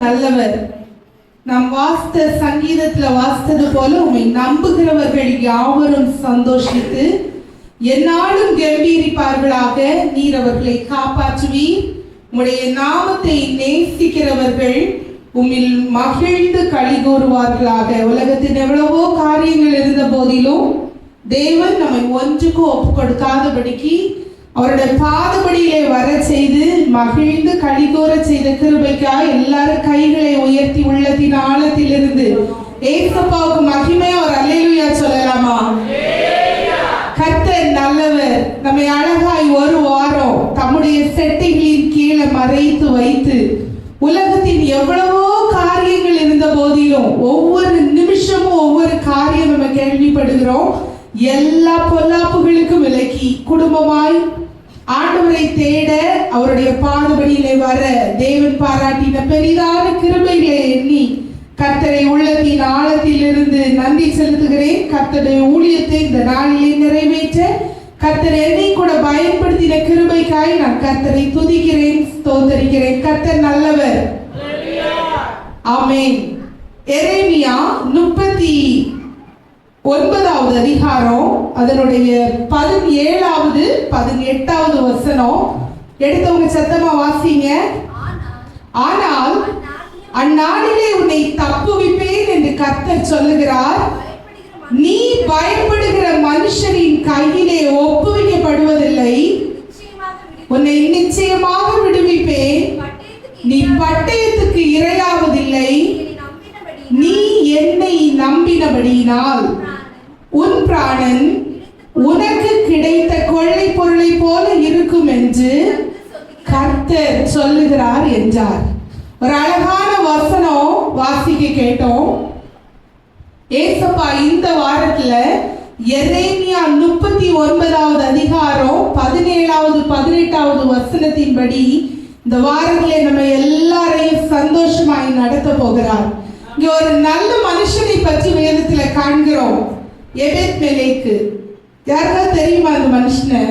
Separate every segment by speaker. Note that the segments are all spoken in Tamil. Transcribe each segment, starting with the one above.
Speaker 1: நல்லவர். நாம் வாசித்த சங்கீதத்துல வாசித்தது போல உம்மை நம்புகிறவர்கள் யாவரும் சந்தோஷித்து எந்நாளும் கம்பீரிப்பார்களாக. நீர் அவர்களை காப்பாற்றுவீர். உம்முடைய நாமத்தை நேசிக்கிறவர்கள் உம்மில் மகிழ்ந்து களி கூறுவார்களாக. உலகத்தின் எவ்வளவோ காரியங்கள் இருந்த போதிலும் தேவன் நம்மை ஒன்றுக்கும் ஒப்பு கொடுக்காதபடிக்கு அவருடைய பாதபடியிலே வர செய்து மகிழ்ந்து களி கூற செய்த கிருபைக்காய் எல்லாரும் கைகளை உயர்த்தி உள்ளத்தின் ஆழத்திலிருந்து ஏசப்பாவுக்கு மகிமையா ஒரு அல்லேலூயா சொல்லலாமா? கர்த்தர் நல்லவர். நம்மை அழகாய் ஒரு வாரம் தம்முடைய செட்டைகளின் கீழே மறைத்து வைத்து உலகத்தின் எவ்வளவோ காரியங்கள் இருந்த போதிலும் ஒவ்வொரு நிமிஷமும் ஒவ்வொரு காரியம் நம்ம கேள்விப்படுகிறோம். எல்லா பொல்லாப்புகளுக்கும் விலக்கி குடும்பமாய் ஆண்டவரை தேட அவருடைய பாதபடியிலே வர தேவன் பாராட்டின பெரிதான கிருபைகளை எண்ணி கர்த்தரை உள்ளத்தின் ஆழத்திலிருந்து நன்றி செலுத்துகிறேன். கர்த்தருடைய ஊழியத்தை இந்த நாளிலே நிறைவேற்ற கர்த்தர் என்னை கூட பயன்படுத்தின கிருபைக்காய் நான் கர்த்தரை துதிக்கிறேன், ஸ்தோத்தரிக்கிறேன். கர்த்தர் நல்லவர். ஆமென். எரேமியா 39வது அதிகாரம் அதனுடைய 17வது 18வது வசனம். எடுத்தவங்க சத்தமா வாசிங்க. ஆனால் அந்நாளிலே உன்னை தப்புவிப்பேன் என்று கர்த்தர் சொல்லுகிறார். நீ பயப்படுகிற மனுஷரின் கையிலே ஒப்புவிக்கப்படுவதில்லை. உன்னை நிச்சயமாக விடுவிப்பேன். நீ பட்டயத்துக்கு இரையாவதில்லை. நீ என்னை நம்பினபடியினால் உன் பிராணன் உனக்கு கிடைத்த கொள்ளை பொருளை போல இருக்கும் என்று கர்த்தர் சொல்லுகிறார் என்றார். ஒரு அழகான வசனம் வாசிக்க கேட்டோம். ஏசப்பா இந்த வாரத்துல எரேமியா 39வது அதிகாரம் 17வது 18வது வசனத்தின்படி இந்த வாரத்திலே நம்ம எல்லாரையும் சந்தோஷமாய் நடத்த போகிறார். இங்க ஒரு நல்ல மனுஷனை பற்றி வேதத்துல காண்கிறோம். எபேத் மெலேக்கு. யாருக்காவது தெரியுமா அந்த மனுஷனை?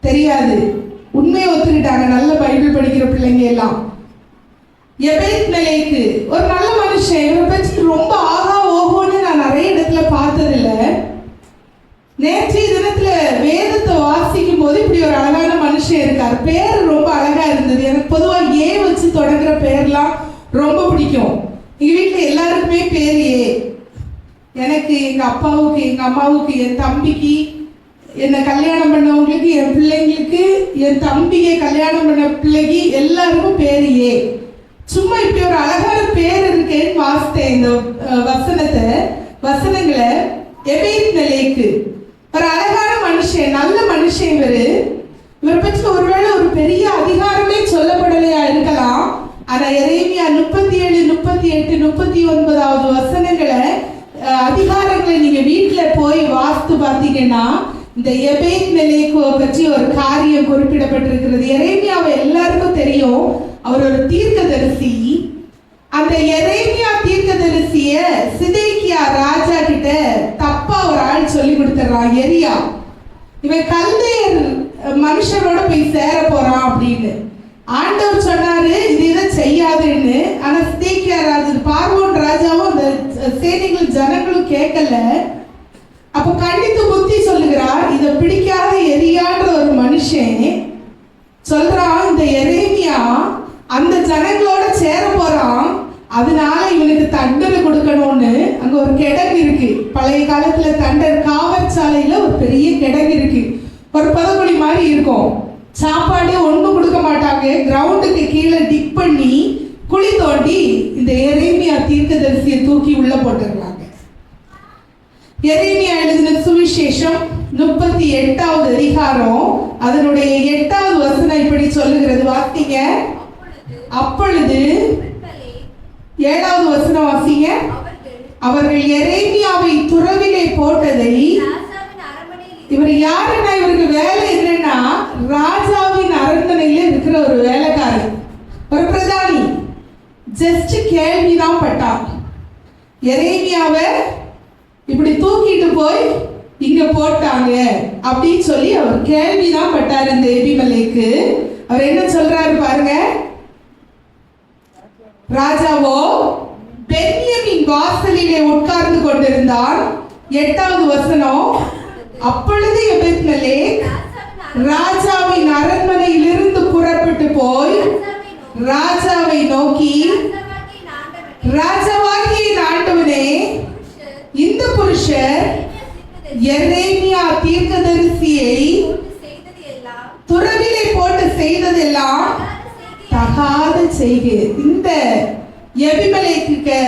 Speaker 1: தெரியாது. உண்மையை ஒத்துக்கிட்டாங்க நல்ல பைபிள் படிக்கிற பிள்ளைங்க எல்லாம். எபேத் மெலேக்கு ஒரு நல்ல மனுஷன். இவரை பற்றி ரொம்ப ஆகா ஓகோன்னு நான் நிறைய இடத்துல பார்த்ததில்ல. நேற்றைய தினத்துல வேதத்தை வாசிக்கும் போது இப்படி ஒரு அழகான மனுஷன் இருக்கார். பேர் ரொம்ப அழகா இருந்தது. எனக்கு பொதுவாக ஏ வச்சு தொடங்குற பேர்லாம் ரொம்ப பிடிக்கும். எங்க வீட்டில் எல்லாருக்குமே பேர் ஏ. எனக்கு, எங்க அப்பாவுக்கு, எங்க அம்மாவுக்கு, என் தம்பிக்கு, என்னை கல்யாணம் பண்ணவங்களுக்கு, என் பிள்ளைங்களுக்கு, என் தம்பியை கல்யாணம் பண்ண பிள்ளைக்கு எல்லாருக்கும் பேர் ஏ. சும்மா இப்படி ஒரு அழகான பேர் இருக்கேன்னு வாசித்தேன் இந்த வசனங்களை. எபேத் மெலேக்கு ஒரு அழகான மனுஷன், நல்ல மனுஷன். இவரை பற்றி ஒருவேளை ஒரு பெரிய அதிகாரமே சொல்லப்படலையா இருக்கலாம். ஆனா எரேமியா 37, 38, 39வது வசனங்களை அதிகாரங்களை நீங்க வீட்டுல போய் வாசித்து பார்த்தீங்கன்னா இந்த எபேத் மெலேக்குவை பற்றி ஒரு காரியம் குறிப்பிடப்பட்டிருக்கிறது. எரேமியாவை எல்லாருக்கும் தெரியும். அவர் ஒரு தீர்க்கதரிசி. அந்த எரேமியா தீர்க்கதரிசிய சிதேக்கியா ராஜா கிட்ட தப்பா ஒரு ஆள் சொல்லி கொடுத்துறான். எரியா இவன் கல்தேயர் மனுஷரோட போய் சேர போறான் அப்படின்னு ஆண்டவர் சொன்னாரு, இதை செய்யாதுன்னு. ஆனா சிதேக்கியா ராஜா, பார்வோன் ராஜாவும் அந்த சேனைகள் ஜனங்களும் கேட்கல. அப்ப கண்டித்து புத்தி சொல்லுகிறார். இதை பிடிக்காத எரியான்ற ஒரு மனுஷன் சொல்றான், இந்த எரேமியா அந்த ஜனங்களோட சேர போறான், அதனால இவனுக்கு தண்டனை கொடுக்கணும்னு. அங்க ஒரு கிடங்கு இருக்கு. பழைய காலத்துல தண்டர் காவற்சாலையில ஒரு பெரிய கிடங்கு இருக்கு. ஒரு பதக்குழி மாதிரி இருக்கும். சாப்பாடு ஒன்றும் கொடுக்க மாட்டாங்க. கிரவுண்டுக்கு கீழே டிக் பண்ணி குழி தோண்டி இந்த எரேமியா தீர்க்கதரிசியை தூக்கி உள்ள போட்டுருக்காங்க. எரேமியா எழுதின சுவிசேஷம் 38வது அதிகாரம் அதனுடைய 8வது வசனம் இப்படி சொல்லுகிறது. வாசிங்க. அப்பொழுது 7வது வசனம் வாசிங்க. அவர்கள் எரேமியாவை துறவிலே போட்டதை, இவர் யாருன்னா இவருக்கு வேலை என்னன்னா ராஜாவின் அரண்மனையில இருக்கிற ஒரு வேலைக்காரர், ஒரு பிரதானி. ஜஸ்ட் கேள்விதான் பட்டான். எரேமியாவை இப்படி தூக்கிட்டு போய் இங்க போட்டாங்க அப்படின்னு சொல்லி அவர் கேள்விதான் பட்டார். இந்த எபிமெலேக்கு அவர் என்ன சொல்றாரு பாருங்க. ராஜாவோ பென்யமீன் வாசலிலே உட்கார்ந்து கொண்டிருந்தான். 8வது வசனம். அப்பொழுது எபெத்மெலேக் ராஜாவின் அரண்மனையிலிருந்து புறப்பட்டு போய் ராஜாவை நோக்கி, ராஜாவாகிய ஆண்டவனே, இந்த புருஷர் எரேமியா தீர்க்கதரிசியை துறவிலே போட்டு செய்ததெல்லாம் தகாத செய்கை. இந்த எபிமெலேக்குக்கு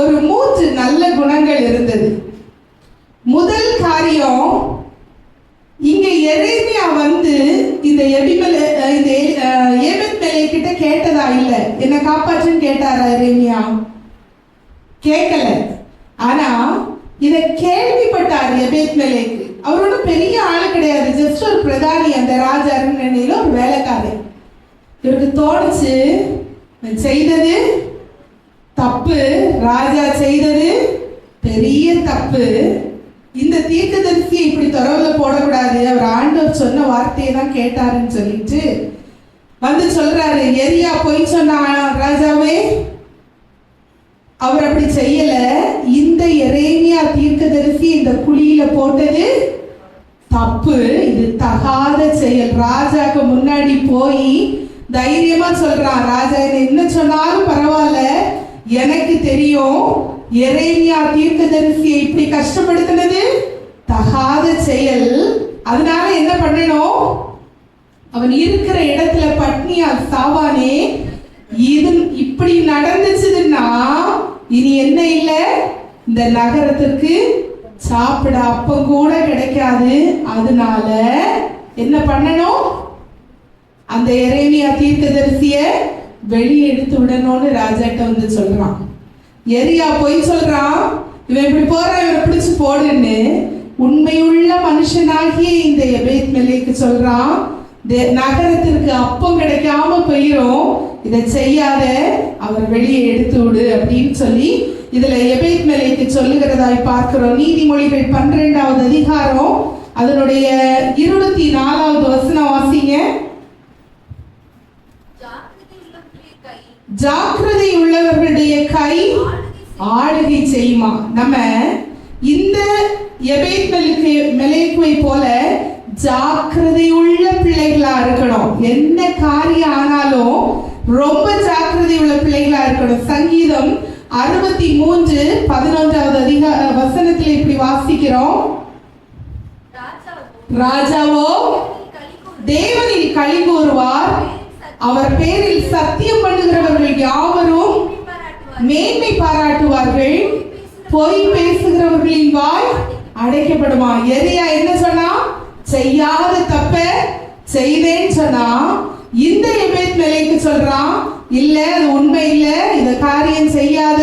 Speaker 1: ஒரு 3 நல்ல குணங்கள் இருந்தது. முதல் காரியம், இங்க எரேமியா வந்து இந்த எபெத்மெலேக் கிட்ட கேட்டதா இல்ல, என்ன காப்பாற்றுன்னு கேட்டாரா எரேமியா? கேட்கல. ஆனா இத கேள்விப்பட்டார் எபெத்மெலேக். அவரோட பெரிய ஆளு கிடையாது, ஜஸ்ட் ஒரு பிரதானி, அந்த ராஜ அரண்மனையில ஒரு வேலைக்காரன். இவருக்கு தோணுச்சு, செய்தது தப்பு, ராஜா செய்தது பெரிய தப்பு, இந்த தீர்க்கதரிசியை இப்படி துறவுல போடக்கூடாது, அவர் ஆண்டவர் சொன்ன வார்த்தையை தான் கேட்டாருன்னு சொல்லிட்டு வந்து சொல்றாரு, எரியா போய் சொன்னா ராஜாவே, அவர் அப்படி செய்யல, இந்த எரேமியா தீர்க்கதரிசி இந்த குழியில போட்டது தப்பு, இது தகாத செயல். ராஜாக்கு முன்னாடி போய் தைரியமா சொல்றான், ராஜா என்ன சொன்னாலும் பரவாயில்ல, எனக்கு தெரியும் எரேமியா தீர்க்கதரிசியை இப்படி கஷ்டப்படுத்தினது தகாத செயல், அதனால என்ன பண்ணணும், அவன் இருக்கிற இடத்துல பட்னியால் சாவானே, இது இப்படி நடந்துச்சுன்னா இனி என்ன இல்ல, இந்த நகரத்திற்கு சாப்பிட அப்பம் கூட கிடைக்காது, அதனால என்ன பண்ணணும், அந்த எரேமியா தீர்க்கதரிசிய வெளியே எடுத்து விடணும்னு ராஜாட்ட வந்து சொல்றான். எரியா போய் சொல்றான், இவன் இப்படி போறான், இவனை பிடிச்சு போடுன்னு. உண்மையுள்ள மனுஷனாகிய இந்த எபெத்மெலேக்கு சொல்றான், நகரத்திற்கு அப்பம் கிடைக்காம போயிரும், இதை செய்யாத, அவர் வெளியே எடுத்து விடு அப்படின்னு சொல்லி இதுல எபெத்மெலேக்கு சொல்லுகிறதாய் பார்க்கிறோம். நீதிமொழிகள் 12வது அதிகாரம் அதனுடைய 24வது வசனம் வாசிங்க. ஜாக்கிரதை உள்ளவர்களுடைய கை ஆளுகை செய்யுமா. நம்ம இந்த எபெத்மெலேக்குவை போல ஜாக்கிரதை உள்ள பிள்ளைகளா இருக்கணும். என்ன காரியம் ஆனாலும் ரொம்ப ஜாக்கிரதை உள்ள பிள்ளைகளா இருக்கணும். சங்கீதம் 63:11வது வசனத்தில் இப்படி வாசிக்கிறோம், ராஜாவோ தேவனில் களி கூறுவார், அவர் பேரில் சத்தியம் பண்ணுகிறவர்கள் யாவரும் மேன்மை பாராட்டுவார்கள், பொய் பேசுகிறவர்களின் வாய் அடைக்கப்படுமா. எரியா என்ன சொன்னா, செய்யாத தப்ப செய்தேன்னு சொன்னா, இந்த எபெத்மெலேக்கு சொல்றான், இல்ல அது உண்மை இல்ல, இந்த காரியம் செய்யாத,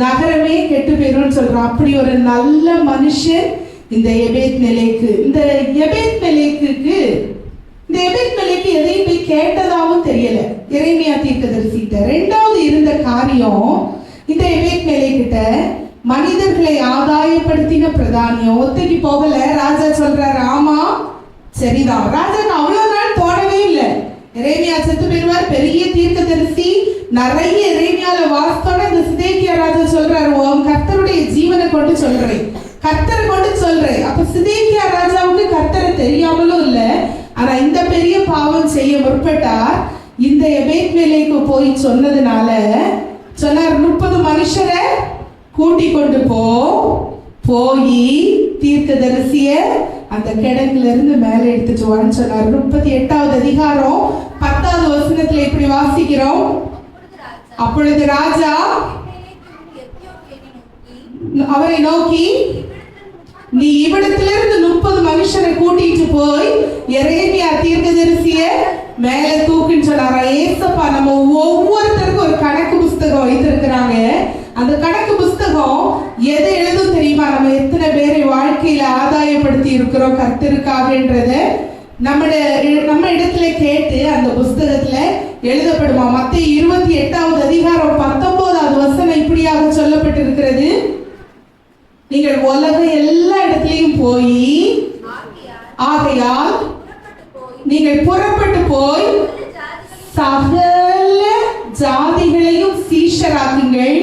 Speaker 1: நகரமே கெட்டு போயிரும் சொல்றான். அப்படி ஒரு நல்ல மனுஷன் இந்த எபெத்மெலேக்கு. இந்த எபெத்மெலேக்கு எதையும் போய் கேட்டதாவும் தெரியல எரேமியா தீர்க்கதரிசிட்ட. 2வது இருந்த காரியம், இந்த எபெத்மெலேக்கிட்ட மனிதர்களை ஆதாயப்படுத்தின பிரதானியம் ஒத்துக்கி போகல. ராஜா சொல்றாரு, ஆமா சரிதான். ராஜாக்கு அவ்வளவு நாள் தோணவே இல்லை, எரேமியா செத்து போயிடுவார், பெரிய தீர்க்கதரிசி, நிறைய எரேமியால வாஸ்தோட இந்த சிதேக்கியா ராஜா சொல்றாரு, உன் கர்த்தருடைய ஜீவனை கொண்டு சொல்றேன், கர்த்தரை கொண்டு சொல்றேன். அப்ப சிதேக்கியா ராஜாவுக்கு கர்த்தரை தெரியாமலும் இல்ல, ஆனா இந்த பெரிய பாவம் செய்ய முற்பட்டார். இந்த எபெத்மெலேக்கு போய் சொன்னதுனால சொன்னார், 30 மனுஷரை கூட்டி கொண்டு போய் தீர்க்கதரிசிய அந்த கிடங்குல இருந்து மேல எடுத்துட்டு வான்னு சொன்னார். 38வது அதிகாரம் 10வது வசனத்துல இப்படி வாசிக்கிறோம், அப்பொழுது ராஜா அவரை நோக்கி, நீ இவ்விடத்திலிருந்து 30 மனுஷரை கூட்டிட்டு போய் எரேமியா தீர்க்கதரிசிய மேல தூக்குன்னு சொன்னாரா. ஏசப்பா நம்ம ஒவ்வொருத்தருக்கும் ஒரு கணக்கு புஸ்தகம் வைத்திருக்கிறாங்க. அந்த கணக்கு புஸ்தகம் எதை எழுதும் தெரியுமா, நம்ம எத்தனை பேரை வாழ்க்கையில ஆதாயப்படுத்தி இருக்கிறோம் கர்த்தருக்காகன்றத நம்ம இடத்துல கேட்டு அந்த புஸ்தகத்துல எழுதப்படுமா. மத்தேயு 28வது அதிகாரம் 19வது வசனம் இப்படியாக சொல்லப்பட்டிருக்கிறது, நீங்கள் உலக எல்லா இடத்திலையும் போய், ஆகையால் நீங்கள் புறப்பட்டு போய் சகல ஜாதிகளையும் சீஷராக்குங்கள்,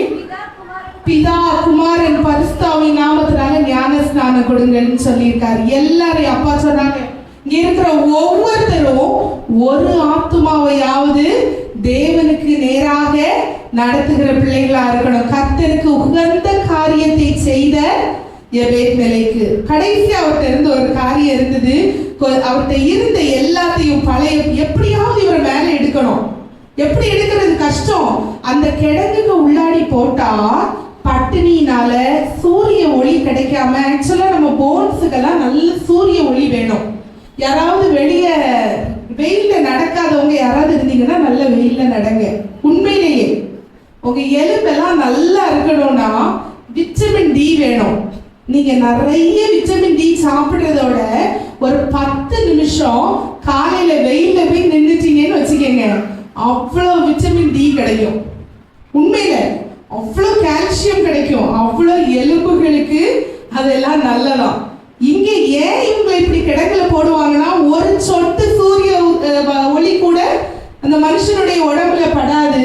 Speaker 1: பிதா குமாரன் பரிசுத்தாவின் நாமத்தினால ஞான ஸ்நானம் கொடுங்கன்னு சொல்லியிருக்காரு. எல்லாரையும் அப்பா சொன்னாங்க, இங்க இருக்கிற ஒவ்வொருத்தரும் ஒரு ஆத்துமாவையாவது தேவனுக்கு நேராக நடத்துகிற பிள்ளைகளா இருக்கணும். கர்த்தருக்கு உகந்த காரியத்தை செய்த எபேத் நிலைக்கு கடைசி அவர்கிட்ட இருந்து ஒரு காரியம் இருந்தது. அவர்கிட்ட இருந்த எல்லாத்தையும் பழைய எப்படியாவது இவர் மேல எடுக்கணும். எப்படி எடுக்கிறது கஷ்டம். அந்த கிடங்குக்கு உள்ளாடி போட்டா பட்டினினால சூரிய ஒளி கிடைக்காம, ஆக்சுவலா நம்ம போன்ஸுக்கெல்லாம் நல்ல சூரிய ஒளி வேணும். யாராவது வெளிய வெயில்ல நடக்காதவங்க யாராவது இருந்தீங்கன்னா நல்ல வெயில்ல நடங்க. உண்மையிலேயே உங்க எலும்பெல்லாம் நல்லா இருக்கணும்னா விட்டமின் டி வேணும். நீங்க நிறைய விட்டமின் டி சாப்பிடுறதோட ஒரு 10 நிமிஷம் காலையில வெயில்ல போய் நின்றுட்டீங்கன்னு வச்சுக்கோங்க, அவ்வளோ விட்டமின் டி கிடைக்கும். உண்மையில அவ்வளோ கால்சியம் கிடைக்கும். அவ்வளோ எலும்புகளுக்கு அதெல்லாம் நல்லதான். இங்க ஏன் இவங்க இப்படி கிடங்குல போடுவாங்கன்னா, ஒரு சொட்டு சூரிய ஒளி கூட அந்த மனுஷனுடைய உடம்புல படாது,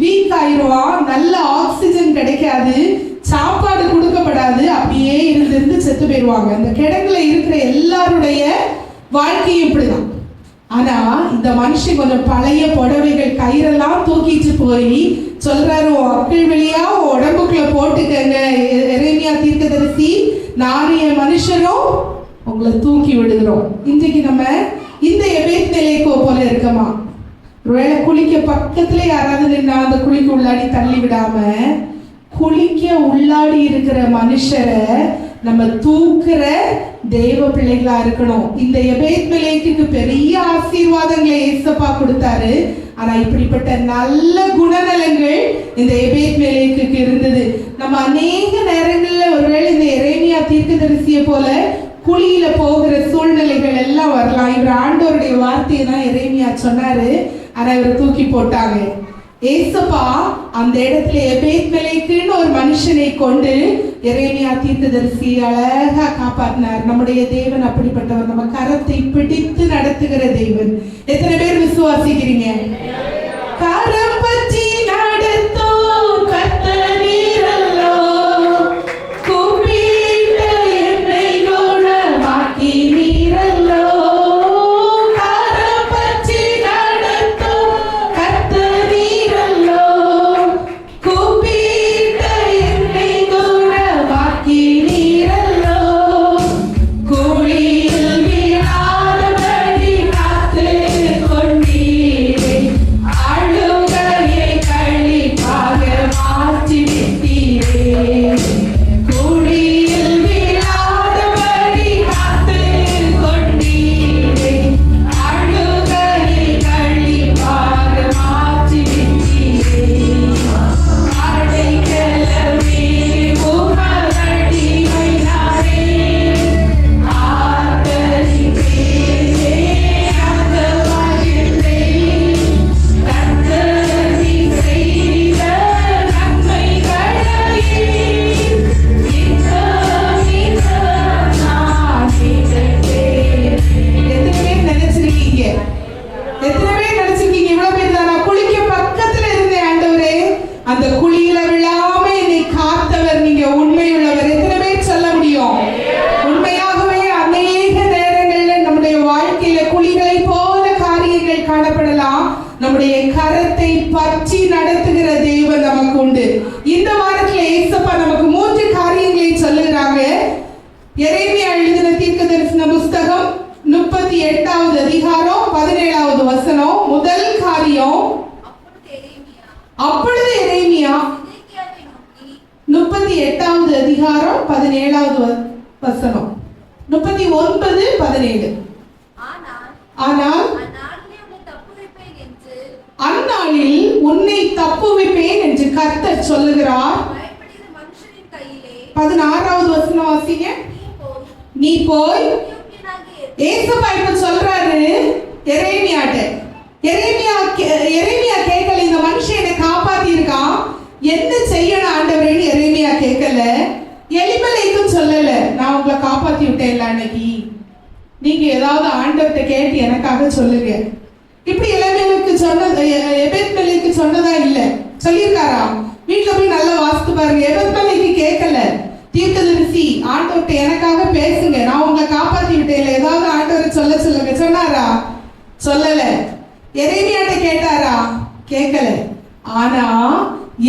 Speaker 1: வீக் ஆயிடுவான், நல்ல ஆக்சிஜன் கிடைக்காது, சாப்பாடு கொடுக்கப்படாது, அப்படியே இருந்து செத்து போயிடுவாங்க. அந்த கிடங்குல இருக்கிற எல்லாருடைய வாழ்க்கையும் இப்படிதான். ஆனா இந்த மனுஷன் கொஞ்சம் பழைய புடவைகள் கயிறெல்லாம் தூக்கிட்டு போய் சொல்றாரு, அக்கள் வெளியா உடம்புக்குள்ள போட்டுக்கங்க எரேமியா தீர்க்கதரிசி, நானும் என் மனுஷரும் உங்களை தூக்கி விடுகிறோம். இன்றைக்கு நம்ம இந்த எபேத் நிலைக்கோ போல இருக்கமா? ஒருவேளை குளிக்க பக்கத்துல யாராவது நின்னா அந்த குளிக்க உள்ளாடி தள்ளி விடாம, குளிக்க உள்ளாடி இருக்கிற மனுஷரை நம்ம தூக்குற தெய்வ பிள்ளைகளா இருக்கணும். இந்த எபேத் நிலைக்கு பெரிய ஆசீர்வாதங்களை ஏசப்பா கொடுத்தாரு. ஆனா இப்படிப்பட்ட நல்ல குணநலங்கள் இந்த எபேத் நிலைக்கு இருந்தது. நம்ம அநேக நேரங்கள்ல ஒருவேளை இந்த எரேமியா தீர்க்கதரிசியை போல குழியில போகிற சூழ்நிலைகள் எல்லாம் வரலாம். இவர் ஆண்டவருடைய வார்த்தையை தான் எரேமியா சொன்னாரு, ஆனா இவரை தூக்கி போட்டாங்க. ஏசப்பா அந்த இடத்துல எபேத் நிலைக்குன்னு ஒரு மனுஷனை கொண்டு எரேமியா தீர்க்கதரிசி அழகா காப்பாற்றினார். நம்முடைய தேவன் அப்படிப்பட்டவர், நம்ம கரத்தை பிடித்து நடத்துகிற தேவன். எத்தனை பேர் விசுவாசிக்கிறீங்க? கரம் பற்றி நடத்தும் கர்த்தர் நீரல்லோ, கூப்பிட்ட என்னை குணமாக்கி நீரல்லோ. நம்முடைய கரத்தை பற்றி நடத்துகிற தேவன் நமக்கு உண்டு. இந்த வாரத்துல ஏசப்பா நமக்கு 3 காரியங்களை சொல்லுகிறாங்க. எரேமியா எழுதின தீர்க்கதரிசன புஸ்தகம் 38வது அதிகாரம் 17வது வசனம். முதல் காரியம், அப்பொழுது எரேமியா 38வது அதிகாரம் 17வது வசனம், 39, 17. ஆனால் அந்நாளில் உன்னை தப்புவிப்பேன் என்று கர்த்தர் சொல்லுகிறார். 16வது வசனம் வாசிங்க. நீ போய், ஏசப்பா இப்ப சொல்றாரு எரேமியாட்ட. எரேமியா கேட்கல, இந்த மனுஷன் என்னை காப்பாத்தி இருக்கான், என்ன செய்யணும் ஆண்டவரேன்னு எரேமியா கேட்கல. எலிமலைக்கும் சொல்லல, நான் உங்களை காப்பாத்தி விட்டேன்ல அன்னைக்கு, நீங்க ஏதாவது ஆண்டவர்கிட்ட கேட்டு எனக்காக சொல்லுங்க. இப்படி எலிமலைக்கு சொன்னது, எபேத் மலைக்கு சொன்னதா இல்ல, சொல்லியிருக்காரா? வீட்டுல போய் நல்லா வாசித்து பாருங்க. எபேத்மலேக்கு கேட்கல, தீர்க்கதரிசி ஆண்டவர்கிட்ட எனக்காக பேசுங்க, நான் உங்களை காப்பாத்தி விட்டேன், ஏதாவது ஆண்டவரை சொல்லுங்க சொன்னாரா? சொல்லல. எரேமியாட்ட கேட்டாரா? கேட்கல. ஆனா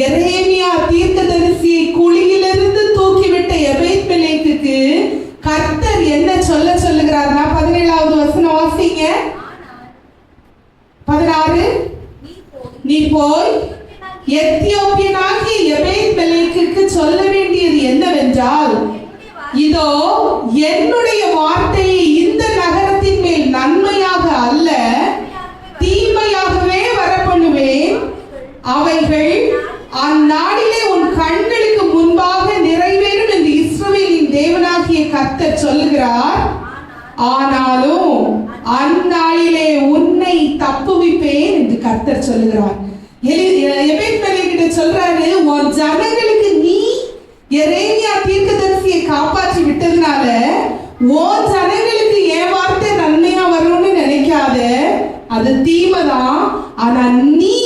Speaker 1: எரேமியா தீர்க்கதரிசியை குழியிலிருந்து தூக்கிவிட்ட எபேத்மலேக்குக்கு கர்த்தர் என்ன சொல்லுகிறார்னா 17வது வசனம் வாசிங்க. 16 நீ போய் எத்தியோப்பியனாகிய எபேத்மலேக்குக்கு சொல்ல வேண்டியது என்னவென்றால், இதோ என்னுடைய வார்த்தையை இந்த நகரத்தின் மேல் நன்மையாக அல்ல தீமையாகவே வரப்பண்ணுவேன். அவைகள் அந்நாளிலே உன் கண்களுக்கு முன்பாக நிறைவேறும் என்று இஸ்ரவேலின் தேவனாகிய கர்த்தர் சொல்லுகிறார். ஆனாலும் அந்நாளிலே உன்னை தப்புவிப்பேன் என்று கர்த்தர் சொல்லுகிறார். எபேத்மலேக்கிட்ட சொல்றாரு, உன் ஜனங்களுக்கு நீ எரேமியா தீர்க்கதரிசியை காப்பாற்றி விட்டதுனால உன் ஜனங்களுக்கு என் வார்த்தை நன்மையா வரும்னு நினைக்காத, அது தீமைதான். ஆனா நீ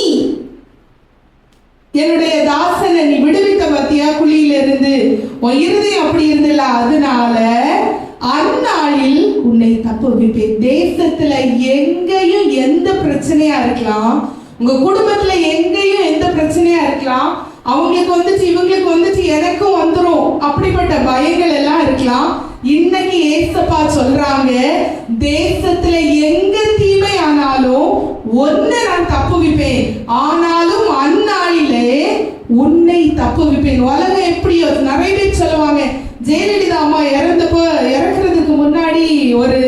Speaker 1: என்னுடைய தாசனை நீ விடுவித்த பத்தியா குழியில இருந்து, உன் இருதயம் அப்படி இருந்தில்ல, அதனால அந்நாளில் உன்னை தப்புவிப்பேன். தேசத்துல எங்கேயும் எந்த பிரச்சனையா இருக்கலாம், உங்க குடும்பத்துல எங்கேயும் எந்த பிரச்சனையா இருக்கலாம், அவங்களுக்கு வந்துச்சு இவங்களுக்கு வந்துச்சு எனக்கும் வந்துரும் அப்படிப்பட்ட பயங்கள் எல்லாம் இருக்கலாம். இன்னைக்கு ஏசப்பா சொல்றாங்க, தேசத்துல எங்க தீமை ஆனாலும் ஒன்ன நான் தப்புவிப்பேன், ஆனாலும் அந்நாளிலே உன்னை தப்புவிப்பேன். உலகம் எப்படியோ நிறைய பேர் சொல்லுவாங்க, ஜெயலலிதா அம்மா இறக்குறதுக்கு முன்னாடி ஒரு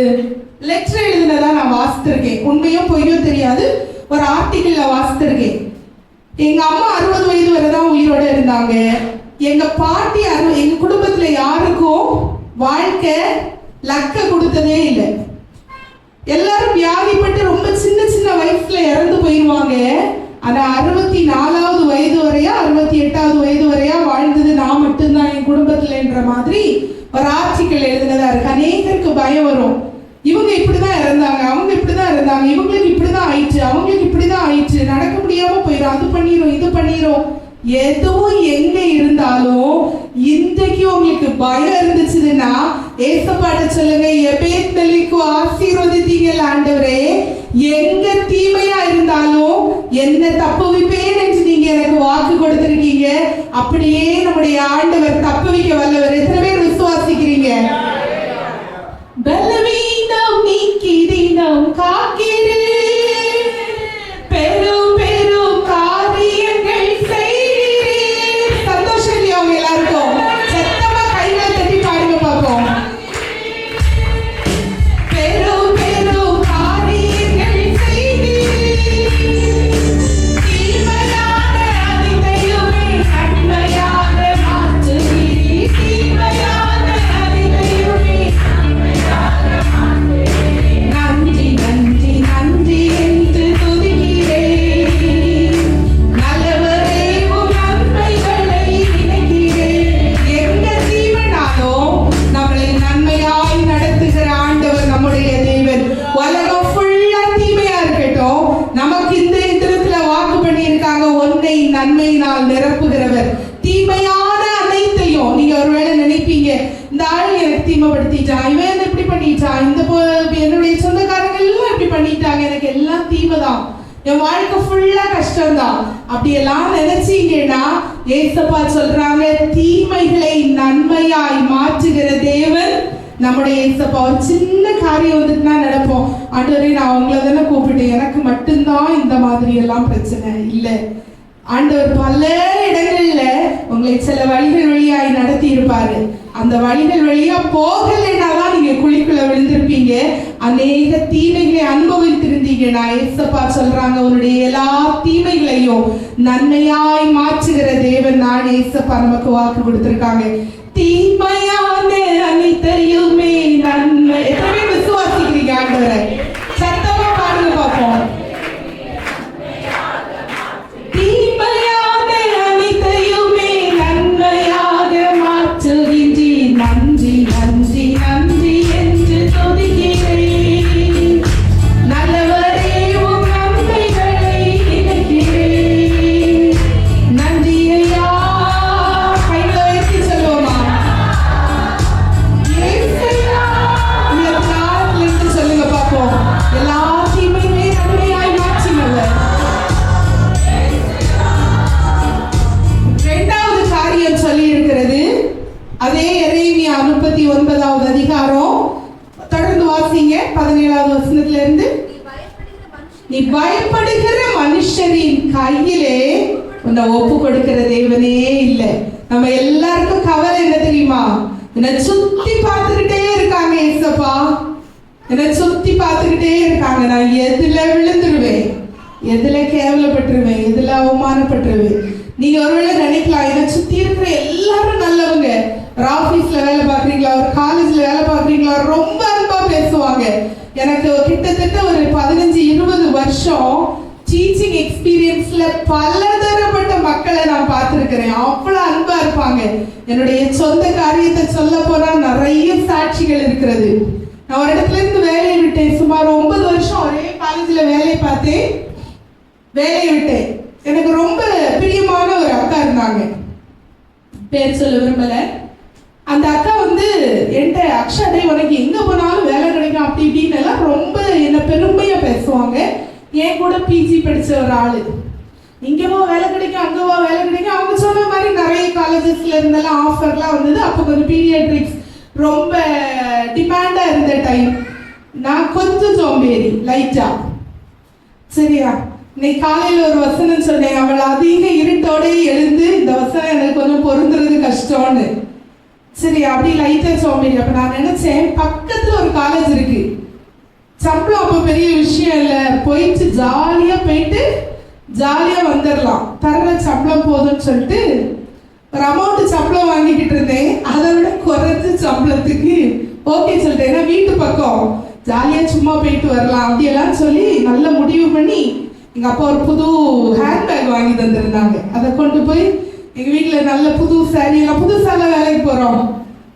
Speaker 1: லெட்டர் எழுதினதா நான் வாசித்திருக்கேன். உண்மையோ பொய்யோ தெரியாது, ஒரு ஆர்டிகிள்ல வாசித்திருக்கேன். எங்க அம்மா 60 வயது வரைதான் உயிரோட இருந்தாங்க. எங்க பாட்டி எங்க குடும்பத்துல யாருக்கும் வாழ்க்கை லக்க கொடுத்ததே இல்லை. எல்லாரும் வியாதிப்பட்டு ரொம்ப சின்ன சின்ன வயசுல இறந்து போயிடுவாங்க. ஆனா 64வது வயது வரையா 68வது வயது வரையா வாழ்ந்தது நான் மட்டும்தான் என் குடும்பத்துலன்ற மாதிரி ஒரு ஆர்டிக்கல் எழுதுனதா இருக்கு. அநேகருக்கு பயம் வரும், இவங்க இப்படிதான் இறந்தாங்க, அவங்க இப்படிதான் இருந்தாங்க, இவங்களுக்கு இப்படிதான் ஆயிடுச்சு, அவங்களுக்கு இப்படிதான் ஆயிடுச்சு, நடக்க முடியாம போயிடும், அது பண்ணிரும் இது பண்ணிரும். எதுவும் எங்க இருந்தாலும் இன்றைக்கு உங்களுக்கு பயம் இருந்துச்சுன்னா ஏசப்பாட்ட சொல்லுங்க, எபேத்மலேக்கு ஆசீர்வதித்தீங்க ஆண்டவரே, எங்க தீமையா இருந்தாலும் என்ன தப்புவிப்பேன் என்று நீங்க எனக்கு வாக்கு கொடுத்திருக்கீங்க. அப்படியே நம்முடைய ஆண்டவர் தப்புவிக்க வல்லவர். எத்தனை பேர் விசுவாசிக்கிறீங்க? பலவீனம் நீக்கி தினம் காக்கிறேன், பெரும் பெரும் காரியங்கள் செய்கிறேன். சந்தோஷம் இல்லையா அவங்க எல்லாருக்கும்? சத்தமா கைகளை தட்டி பாடுங்க பார்ப்போம். பெரும் பெரும் காரியங்கள் செய்கிறேன், தீமையான அனைத்தையுமே நன்மையாக மாற்றுகிறேன், தீமையான அனைத்தையுமே நன்றி நன்றி நன்றி என்று துதிக்கிறேன், நல்லவரே உம் நன்மைகளை நினைக்கிறேன். எங்க தீவனாலும் நம்மளை நன்மையாய் நடத்துகிற ஆண்டவர் நம்முடைய தேவன். உலகம் ஃபுல்லா தீமையா இருக்கட்டும், நமக்கு இந்த இடத்துல வாக்கு பண்ணி இருக்காங்க, ஒன்னை நன்மையினால் நிரப்புகிறவர். தீமையான அனைத்தையும் நீங்க ஒருவேளை நினைப்பீங்க, இந்த ஆள் எனக்கு தீமைப்படுத்திட்டான், இவன் இப்படி பண்ணிட்டான், இந்த என்னுடைய சொந்தக்காரங்க எல்லாம் இப்படி பண்ணிட்டாங்க, எனக்கு எல்லாம் தீமைதான், என் வாழ்க்கை ஃபுல்லா கஷ்டம்தான். அப்படியெல்லாம் நினைச்சீங்கன்னா ஏசப்பா சொல்றாங்க, தீமைகளை நன்மையாய் மாற்றுகிற தேவன் நம்முடைய ஏசப்பா. ஒரு சின்ன காரியம் வந்துட்டுனா நடப்போம், ஆண்டவரே நான் உங்களை தானே கூப்பிட்டேன், எனக்கு மட்டும்தான் இந்த மாதிரி எல்லாம் பிரச்சனை இல்லை. ஆண்டவர் பல இடங்கள்ல உங்களை சில வழிகள் வழியாய் நடத்தி இருப்பாரு. அந்த வழிகள் வழியா போகலைன்னாதான் நீங்க குழிக்குள்ள விழுந்திருப்பீங்க, அநேக தீமைகளை அனுபவித்திருந்தீங்கன்னா ஏசப்பா சொல்றாங்க, உன்னுடைய எல்லா தீமைகளையும் நன்மையாய் மாற்றுகிற தேவன் நான். ஏசப்பா நமக்கு வாக்கு கொடுத்திருக்காங்க, தீமையான அனைத்தையுமே நன்மை. எத்தனை விசுவாசிக்கிறீங்க ஆண்டவரை? சத்தமா பாடுங்க பார்ப்போம். தீமையான அனைத்தையுமே நன்மையாக மாற்றுகின்றேன், நன்றி நன்றி நன்றி என்று துதிக்கிறேன், நல்லவரே உம் நன்மைகளை நினைக்கிறேன், நீ பயப்படுகிற மனுஷரின் கையிலே உன்னை ஒப்பு கொடுக்கிற தேவனே இல்லை. நம்ம எல்லாருக்கும் கவலை என்ன தெரியுமா? என்னை சுத்தி பார்த்துக்கிட்டே இருக்காங்க ஏசப்பா, என்னை சுத்தி பார்த்துக்கிட்டே இருக்காங்க. நான் எதுல விழுந்துருவேன், எதுல கேவலப்பட்டுருவேன், எதுல அவமானப்பட்டுருவேன். நீங்க ஒருவேளை நினைக்கலாம், என்னை சுத்தி இருக்கிற எல்லாரும் நல்லவங்க. ஒரு ஆபீஸ்ல வேலை பார்க்குறீங்களா, ஒரு காலேஜ்ல வேலை பார்க்குறீங்களா, ரொம்ப அன்பா பேசுவாங்க. எனக்கு கிட்டத்தட்ட ஒரு 15-20 வருஷம் டீச்சிங் எக்ஸ்பீரியன்ஸ்ல பலதரப்பட்ட மக்களை நான் பார்த்திருக்கிறேன். அவ்வளவு அன்பா இருப்பாங்க. என்னுடைய சொந்த காரியத்தை சொல்ல போனா நிறைய சாட்சிகள் இருக்கிறது. நான் ஒரு இடத்துல இருந்து வேலையை விட்டேன். சுமார் 9 வருஷம் ஒரே காலேஜ்ல வேலை பார்த்தேன். வேலையை விட்டேன். எனக்கு ரொம்ப பிரியமான ஒரு அக்கா இருந்தாங்க, பேர் சொல்ல விரும்பல. அந்த அக்கா என்கிட்ட அக்ஷாடே உனக்கு எங்க போனாலும் வேலை கிடைக்கும் அப்படி இப்படின்னு எல்லாம் ரொம்ப என்ன பெருமையா பேசுவாங்க. என் கூட பிஜி படிச்ச ஒரு ஆளு, இங்கவோ வேலை கிடைக்கும் அங்கவோ வேலை கிடைக்கும். அவங்க சொன்ன மாதிரி நிறைய காலேஜஸ்ல இருந்தெல்லாம் ஆஃபர்லாம் வந்தது. அப்போ கொஞ்சம் பீடியாட்ரிக்ஸ் ரொம்ப டிமாண்டா இருந்த டைம். நான் கொஞ்சம் சோம்பேறி லைட்டா. சரியா, இன்னைக்கு காலையில ஒரு வசனம் சொன்னேன், அவள் அதிக இருட்டோட எழுந்து இந்த வசனம் எனக்கு கொஞ்சம் பொருந்துறது கஷ்டம்னு. சரி, அப்படி லைட்டா சோம்பேறி. அப்ப நான் நினைச்சேன், பக்கத்துல ஒரு காலேஜ் இருக்கு, சம்பளம் அப்ப பெரிய விஷயம் இல்லை, போயிட்டு ஜாலியா வந்துடலாம், தர்ற சம்பளம் போதும்னு சொல்லிட்டு ஒரு அமௌண்ட் சம்பளம் வாங்கிக்கிட்டு இருந்தேன். அதை விட குறைஞ்ச சம்பளத்துக்கு ஓகே சொல்லிட்டேன். ஏன்னா வீட்டு பக்கம் ஜாலியா சும்மா போயிட்டு வரலாம் அப்படியெல்லாம் சொல்லி நல்ல முடிவு பண்ணி எங்க அப்பா ஒரு புது ஹேண்ட்பேக் வாங்கி தந்திருந்தாங்க. அதை கொண்டு போய் எங்க வீட்டுல நல்ல புது சாரி எல்லாம், புதுசால வேலைக்கு போறோம்,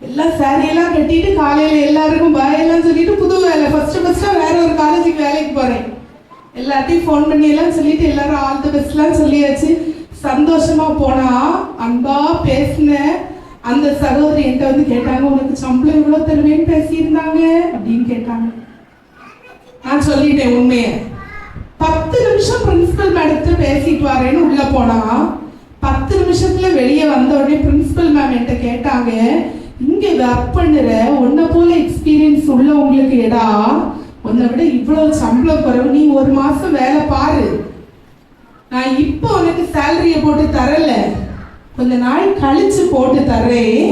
Speaker 1: எல்லாம் சாரி எல்லாம் கட்டிட்டு காலையில எல்லாருக்கும் பாய் எல்லாம் சொல்லிட்டு புது வேலை ஃபர்ஸ்டா வேற ஒரு காலேஜுக்கு வேலைக்கு போறேன். எல்லாத்தையும் ஃபோன் பண்ணி எல்லாம் சொல்லிட்டு எல்லாரும் ஆல் தி பெஸ்ட்லாம் சொல்லியாச்சு. சந்தோஷமா போனா அன்பா பேசின அந்த சகோதரி என்கிட்ட கேட்டாங்க, உனக்கு சம்பளம் எவ்வளவு தருவேன்னு பேசியிருந்தாங்க அப்படின்னு கேட்டாங்க. நான் சொல்லிட்டேன் உண்மையை. 10 நிமிஷம் பிரின்சிபல் மேடத்தை பேசிட்டு வரேன்னு உள்ள போனா 10 நிமிஷத்துல வெளியே வந்த உடனே பிரின்சிபல் மேம் என்கிட்ட கேட்டாங்க, இங்க ஒர்க் பண்ணுற உன்னை போல எக்ஸ்பீரியன்ஸ் உள்ள உங்களுக்கு எடா, உன்னை விட இவ்வளவு சம்பளம் குறைவு, நீ ஒரு மாசம் வேலை பாரு, நான் இப்போ உனக்கு சேலரியை போட்டு தரல, கொஞ்ச நாள் கழிச்சு போட்டு தர்றேன்,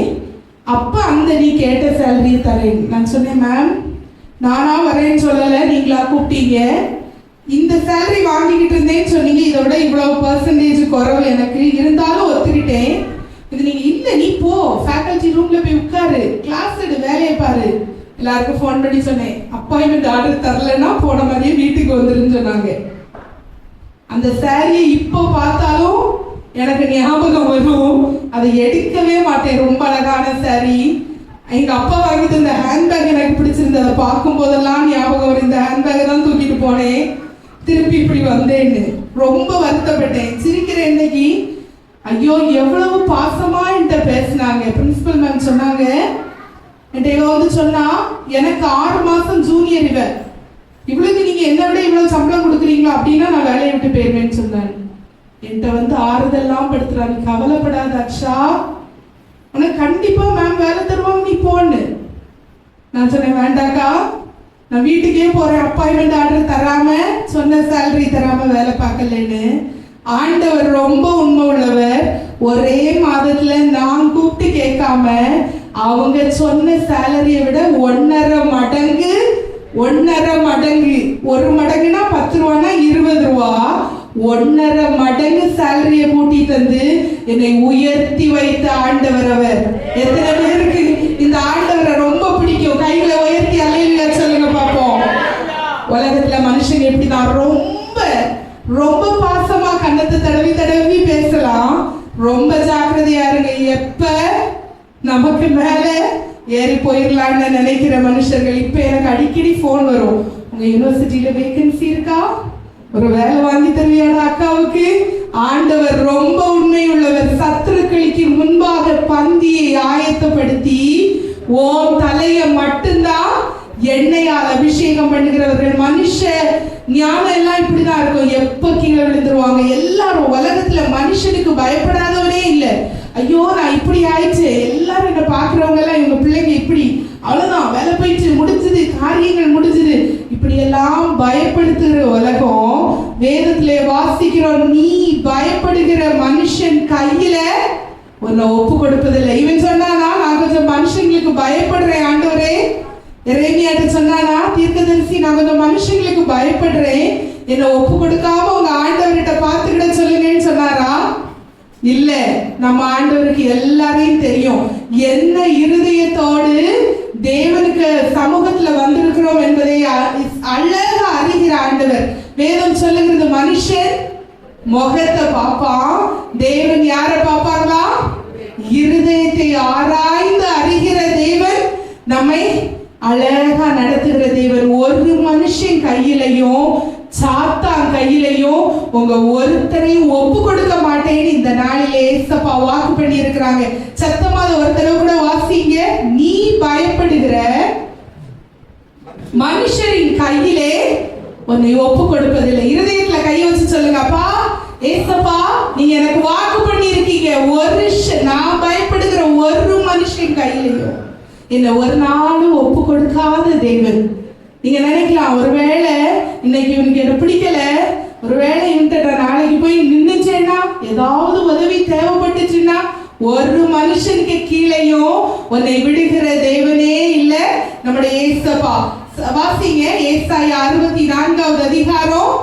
Speaker 1: அப்ப அந்த நீ கேட்ட சேலரியை தரேன். நான் சொன்னேன், மேம் நானா வரேன்னு சொல்லலை, நீங்களா கூப்பிட்டீங்க, இந்த சேலரி வாங்கிக்கிட்டு இருந்தேன்னு சொன்னீங்க, இதை விட இவ்வளவு பர்சன்டேஜ் குறைவு எனக்கு இருந்தாலும் ஒத்துக்கிட்டேன். இது நீங்க இல்ல, நீ போ ஃபேக்கல்டி ரூம்ல போய் உட்காரு, கிளாஸ் எடு, வேலையை பாரு. எல்லாருக்கும் ஃபோன் பண்ணி சொன்னேன், அப்பாயின்மெண்ட் ஆர்டர் தரலன்னா போன மாதிரியே வீட்டுக்கு வந்துருன்னு சொன்னாங்க. அந்த சாரியை இப்போ பார்த்தாலும் எனக்கு ஞாபகம் வரும், அதை எடுக்கவே மாட்டேன். ரொம்ப அழகான சாரி, எங்க அப்பா வாங்கி தந்த ஹேண்ட்பேக் எனக்கு பிடிச்சிருந்தது, அதை பார்க்கும் போதெல்லாம் ஞாபகம் வரும், இந்த ஹேண்ட்பேக்கை தான் தூக்கிட்டு போனேன், திருப்பி இப்படி வந்தேன்னு ரொம்ப வருத்தப்பட்டேன். சிரிக்கிறேன் இன்னைக்கு. ஐயோ எவ்வளவு பாசமா என்கிட்ட பேசினாங்க. பிரின்சிபல் மேம் சொன்னாங்க, என்கிட்ட சொன்னா, எனக்கு 6 மாசம் ஜூனியர் இவ, இவ்வளவுக்கு நீங்க என்ன விட இவ்வளவு சம்பளம் கொடுக்குறீங்களா அப்படின்னா நான் வேலையை விட்டு போயிருவேன்னு சொன்னாங்க. என்கிட்ட ஆறுதல்லாம் படுத்துறாங்க, கவலைப்படாத அக்ஷா, உனக்கு கண்டிப்பா மேம் வேலை தருவாங்க, நீ போன்னு. நான் சொன்னேன், வேண்டாக்கா, நான் வீட்டுக்கே போறேன், அப்பாயின்மெண்ட் ஆர்டர் தராம, சொன்ன சேலரி தராம வேலை பார்க்கலன்னு. ஆண்டவர் ரொம்ப உண்மை உள்ளவர். ஒரே மாதத்துல நான் கூப்பிட்டு கேட்காம அவங்க சொன்ன சேலரியை விட 1.5 மடங்கு, 1.5 மடங்கு, 1 மடங்குனா 10 ரூபானா 20 ரூபா, 1.5 மடங்கு சேலரியை கூட்டி தந்து என்னை உயர்த்தி வைத்த ஆண்டவர் அவர். எத்தனை பேருக்கு இந்த ஆண்டவரை ரொம்ப பிடிக்கும்? கைகளை உயர்த்தி அல்லேலூயா சொல்லுங்க பாப்போம். உலகத்துல மனுஷங்க எப்படிதான் ரொம்ப ரொம்ப பாசமா கண்ணத்தை தடவி தடவி பேசலாம். ரொம்ப ஜாக்கிரதையா இருங்க, எப்ப நமக்கு மேல ஏறி போயிடலான்னு நினைக்கிற மனுஷர்கள். இப்ப எனக்கு அடிக்கடி போன் வரும், உங்க யூனிவர்சிட்டியில வேகன்சி இருக்கா, ஒரு வேலை வாங்கி தருவியாடா அக்காவுக்கு. ஆண்டவர் ரொம்ப உண்மை உள்ளவர். சத்துருக்களுக்கு முன்பாக பந்தியை ஆயத்தப்படுத்தி ஓம் தலைய மட்டும்தான் எண்ணெயால் அபிஷேகம் பண்ணுகிறவர்கள். மனுஷ ஞானம் எல்லாம் இப்படிதான் இருக்கும், எப்ப கீழே விழுந்துருவாங்க. எல்லாரும் உலகத்துல மனுஷனுக்கு பயப்படாதவனே இல்லை. ஐயோ நான் இப்படி ஆயிடுச்சு, எல்லாரும் என்ன பாக்குறவங்க எல்லாம் இவங்க பிள்ளைங்க இப்படி, அவ்வளவுதான் வேலை போயிடுச்சு, முடிஞ்சது, காரியங்கள் முடிஞ்சது, இப்படி எல்லாம் பயப்படுத்துகிற உலகம் வேதத்திலே வாசிக்கிறோம், நீ பயப்படுகிற மனுஷன் கையில உன்னை ஒப்பு கொடுப்பதில்லை. இவன் சொன்னானா, நான் கொஞ்சம் மனுஷங்களுக்கு பயப்படுறேன் ஆண்டவரே. எரேமியாட்ட சொன்னானா தீர்க்கதரிசி, நான் கொஞ்சம் மனுஷங்களுக்கு பயப்படுறேன், என்னை ஒப்பு கொடுக்காம உங்க ஆண்டவர்கிட்ட பார்த்துக்கிட சொல்லுங்கன்னு சொன்னாரா? இல்ல, நம்ம ஆண்டவருக்கு எல்லாரையும் தெரியும். என்ன இருதயத்தோடு தேவனுக்கு சமூகத்துல வந்திருக்கிறோம் என்பதை அழகா அறிகிற ஆண்டவர். வேதம் சொல்லுகிறது, மனுஷன் முகத்தை பார்ப்பான், தேவன் யாரை பார்ப்பாங்களா? இருதயத்தை ஆராய்ந்து அறிகிற தேவன், நம்மை அழகா நடத்துகிற தேவன். ஒரு மனுஷன் கையிலையும் சாத்தான் கையிலையும் உங்க ஒருத்தரையும் ஒப்பு கொடுக்க மாட்டேன்னு இந்த நாளிலே ஏசப்பா வாக்கு பண்ணி இருக்கிறாங்க. சத்தமாக ஒரு தடவை கூட வாசிங்க. நீ பயப்படுகிற மனுஷரின் கையிலே உன்னை ஒப்பு கொடுப்பதில்லை. இருதயத்துல கையை வச்சு சொல்லுங்க, அப்பா ஏசப்பா நீங்க எனக்கு வாக்கு பண்ணி இருக்கீங்க, நான் பயப்படுகிற ஒரு மனுஷன் கையிலையும் என்ன ஒரு நாளும் ஒப்பு கொடுக்காத தேவன். நீங்க நினைக்கலாம், ஒருவேளை இன்னைக்கு இவனுக்கு என்ன பிடிக்கல, ஒருவேளை இவன்கிட்ட நாளைக்கு போய் நின்னுச்சேன்னா, ஏதாவது உதவி தேவைப்பட்டுச்சுன்னா, ஒரு மனுஷனுக்கு கீழையும் உன்னை விடுகிற தேவனே இல்ல நம்முடைய ஏசப்பா. வாசிங்க ஏசாயா 64வது அதிகாரம்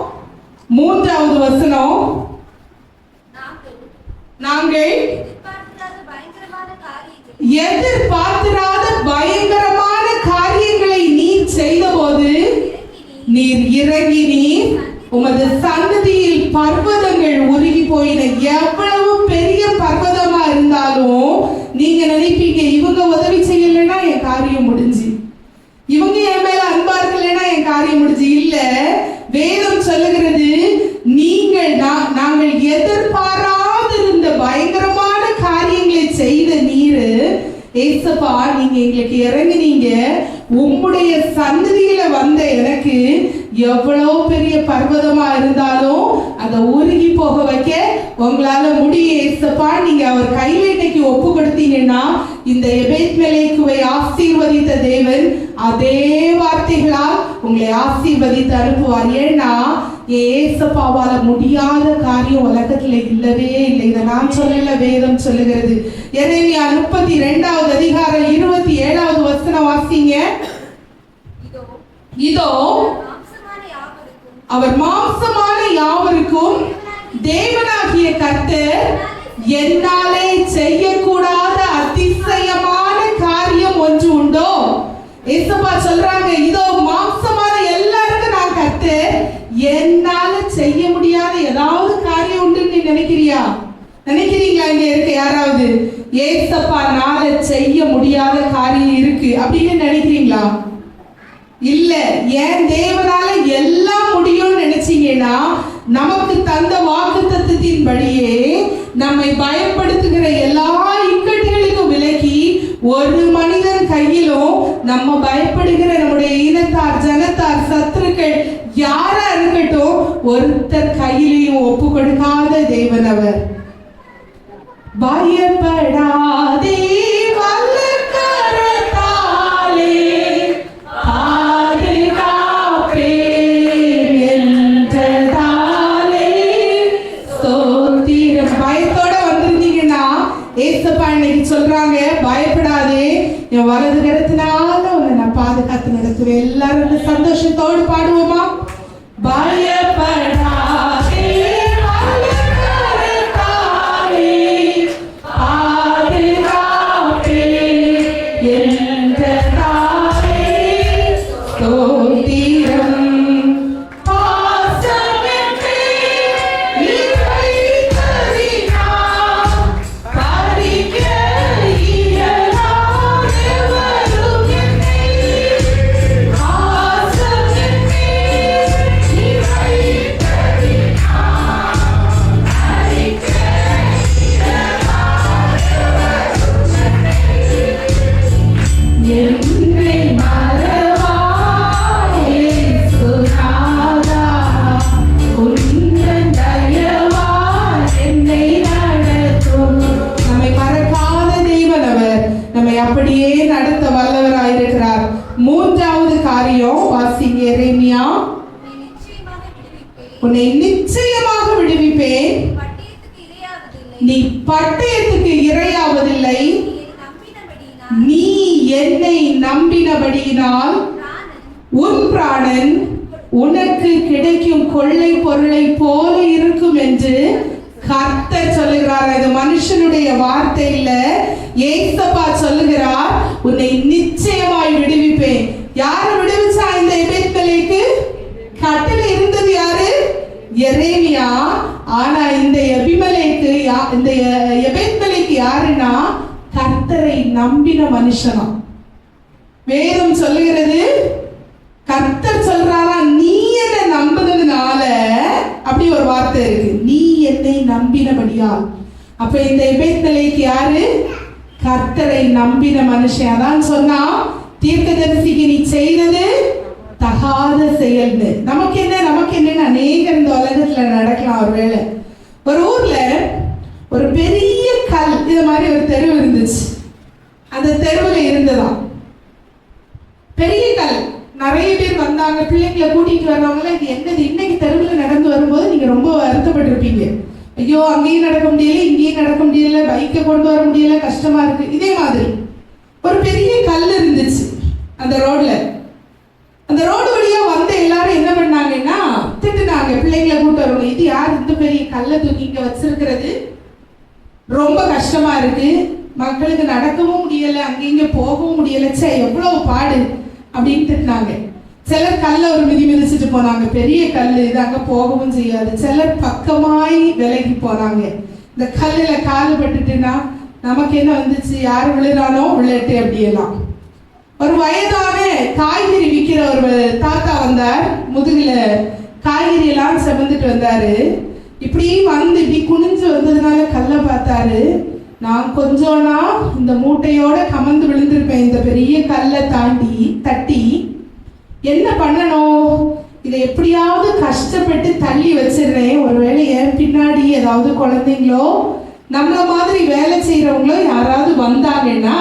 Speaker 1: 3வது வசனம். நாங்கள் எதிர்பார்த்திராத பயங்கரமான காரியங்களை நீர் செய்தபோது நீர் இறங்கி நீர் உமது சன்னதியில் பர்வதங்கள் உருகி போயின. எவ்வளவு பெரிய பர்வதமா இருந்தாலும் நீங்க நினைப்பீங்க, இவங்க உதவி செய்யலைன்னா என் காரியம் முடிஞ்சு, இவங்க என் மேல அன்பா இருக்கலைன்னா என் காரியம் முடிஞ்சு. இல்ல, வேதம் சொல்லுகிறது, நாங்கள் எதிர்பாராதிருந்த பயங்கரமான காரியங்களை செய்த நீரு ஏசப்பா, நீங்க எங்களுக்கு இறங்குனீங்க. உம்முடைய சன்னதியில வந்த எனக்கு எவ்வளவு பெரிய பர்வதமா இருந்தாலும் அதை உருகி போக வைக்க உங்களால முடியும் ஏசப்பா. நீங்க அவர் கையில இன்னைக்கு ஒப்பு கொடுத்தீங்கன்னா, இந்த எபேத்மெலேக்குவை ஆசீர்வதித்த தேவன் அதே வார்த்தைகளால் உங்களை ஆசீர்வதித்து அனுப்புவார். ஏன்னா ஏசப்பாவால முடியாத காரியம் உலகத்துல இல்லவே இல்லை. இதை நான் சொல்லல, வேதம் சொல்லுகிறது. எரேமியா 32வது அதிகாரம் 27வது வசனம் வாசிங்க. இதோ அவர் மாம்சமான யாவருக்கும் தேவனாகிய கர்த்தர் என்னாலே செய்யக்கூடாத அதிசயமான காரியம் ஒன்று உண்டோ? ஏசப்பா சொல்றாங்க, இதோ மாம்சமான எல்லாருக்கும் நான் கர்த்தர், என்னால செய்ய முடியாத ஏதாவது காரியம் உண்டு நீ நினைக்கிறீங்களா? இங்க இருக்க யாராவது ஏசப்பானால செய்ய முடியாத காரியம் இருக்கு அப்படின்னு நினைக்கிறீங்களா? இல்ல. ஏன் தேவனால எல்லாம் முடியும்னு நினைச்சீங்கன்னா, நமக்கு தந்த வாக்குத்தத்தத்தின்படியே நம்மை பயப்படுத்துகிற எல்லா இக்கட்டுகளுக்கும் விலகி, ஒரு மனிதன் கையிலும் நம்ம பயப்படுகிற நம்முடைய இனத்தார், ஜனத்தார், சத்துருக்கள் யாரா இருக்கட்டும், ஒருத்தர் கையிலையும் ஒப்பு கொடுக்காத தேவன் அவர். பயப்படாதே சொல்றாங்க, பயப்படாதே, என் வலது கரத்தினால உன்னை நான் பாதுகாத்து நடத்துவேன். எல்லாரும் சந்தோஷத்தோடு பாடுவோமா? பயப்படாதே உன்னை நிச்சயமாக விடுவிப்பேன். நீ பட்டயத்துக்கு இரையாவதில்லை. நீ என்னை நம்பினபடியினால் உன் பிராணன் உனக்கு கிடைக்கும் கொள்ளை பொருளை போல இருக்கும் என்று கர்த்தர் சொல்லுகிறார். இது மனுஷனுடைய வார்த்தை இல்ல, ஏசப்பா சொல்லுகிறார், உன்னை நிச்சயமாய் விடுவிப்பேன். யாரை விடுவிச்சா இந்த எபேத்மேலேக்கு? கட்டளை இருந்தது யாரு? எரேமியா. ஆனா இந்த எபேத்மேலேக்கு யாருன்னா கர்த்தரை நம்பின மனுஷனா. வேதம் சொல்லுகிறது, கர்த்தர் சொல்றாரா, நீ என்ன நம்புனதுனால, அப்படி ஒரு வார்த்தை இருக்கு, நீ என்னை நம்பினபடியால். அப்ப இந்த எபேத்மேலேக்கு யாரு? கர்த்தரை நம்பின மனுஷன். அதான் சொன்னா, தீர்க்கதரிசிக்கு நீ செய்தது தகாத செயல்னு. நமக்கு என்ன அநேக இந்த உலகத்துல நடக்கலாம். ஒருவேளை ஒரு ஊர்ல ஒரு பெரிய கல், இது மாதிரி ஒரு தெரு இருந்துச்சு. அந்த தெருவுல இருந்ததாம் பெரிய கல். நிறைய பேர் வந்தாங்க, பிள்ளைங்களை கூட்டிட்டு வர்றவங்கள, இது என்னது? இன்னைக்கு தெருவில் நடந்து வரும்போது நீங்க ரொம்ப வருத்தப்பட்டிருப்பீங்க. ஐயோ, அங்கேயும் நடக்க முடியல, இங்கேயும் நடக்க முடியல, பைக்கை கொண்டு வர முடியல, கஷ்டமா இருக்கு. இதே மாதிரி ஒரு பெரிய கல் இருந்துச்சு அந்த ரோட்ல. அந்த ரோடு வழியா வந்த எல்லாரும் என்ன பண்ணாங்கன்னா திட்டுனாங்க, பிள்ளைங்களை கூட்டு வரணும். இது யார் இந்த பெரிய கல்லை தூக்கி இங்க வச்சிருக்கிறது? ரொம்ப கஷ்டமா இருக்கு, மக்களுக்கு நடக்கவும் முடியல, அங்கங்க போகவும் முடியல, சே எவ்வளவு பாடு அப்படின்னு திட்டினாங்க. சிலர் கல்லை ஒரு மிதிச்சுட்டு போனாங்க, பெரிய கல் இது, அங்க போகவும் செய்யாது. சிலர் பக்கமாய் விலகி போனாங்க. இந்த கல்லுல கால் பட்டுட்டுன்னா நமக்கு என்ன வந்துச்சு, யார் விழுறானோ விழட்டு அப்படியெல்லாம். ஒரு வயதான காய்கறி விற்கிற ஒரு தாத்தா வந்தார், முதுகுல காய்கறி எல்லாம் சுமந்துட்டு வந்தாரு. இப்படி வந்து இப்படி குனிஞ்சு வந்ததுனால கல்லை பார்த்தாரு. நான் கொஞ்சம்னா இந்த மூட்டையோட கமந்து விழுந்திருப்பேன், இந்த பெரிய கல்லை தட்டி என்ன பண்ணணும், இதை எப்படியாவது கஷ்டப்பட்டு தள்ளி வச்சிடுறேன். ஒருவேளை என் பின்னாடி ஏதாவது குழந்தைங்களோ நம்மள மாதிரி வேலை செய்யறவங்களோ யாராவது வந்தாங்கன்னா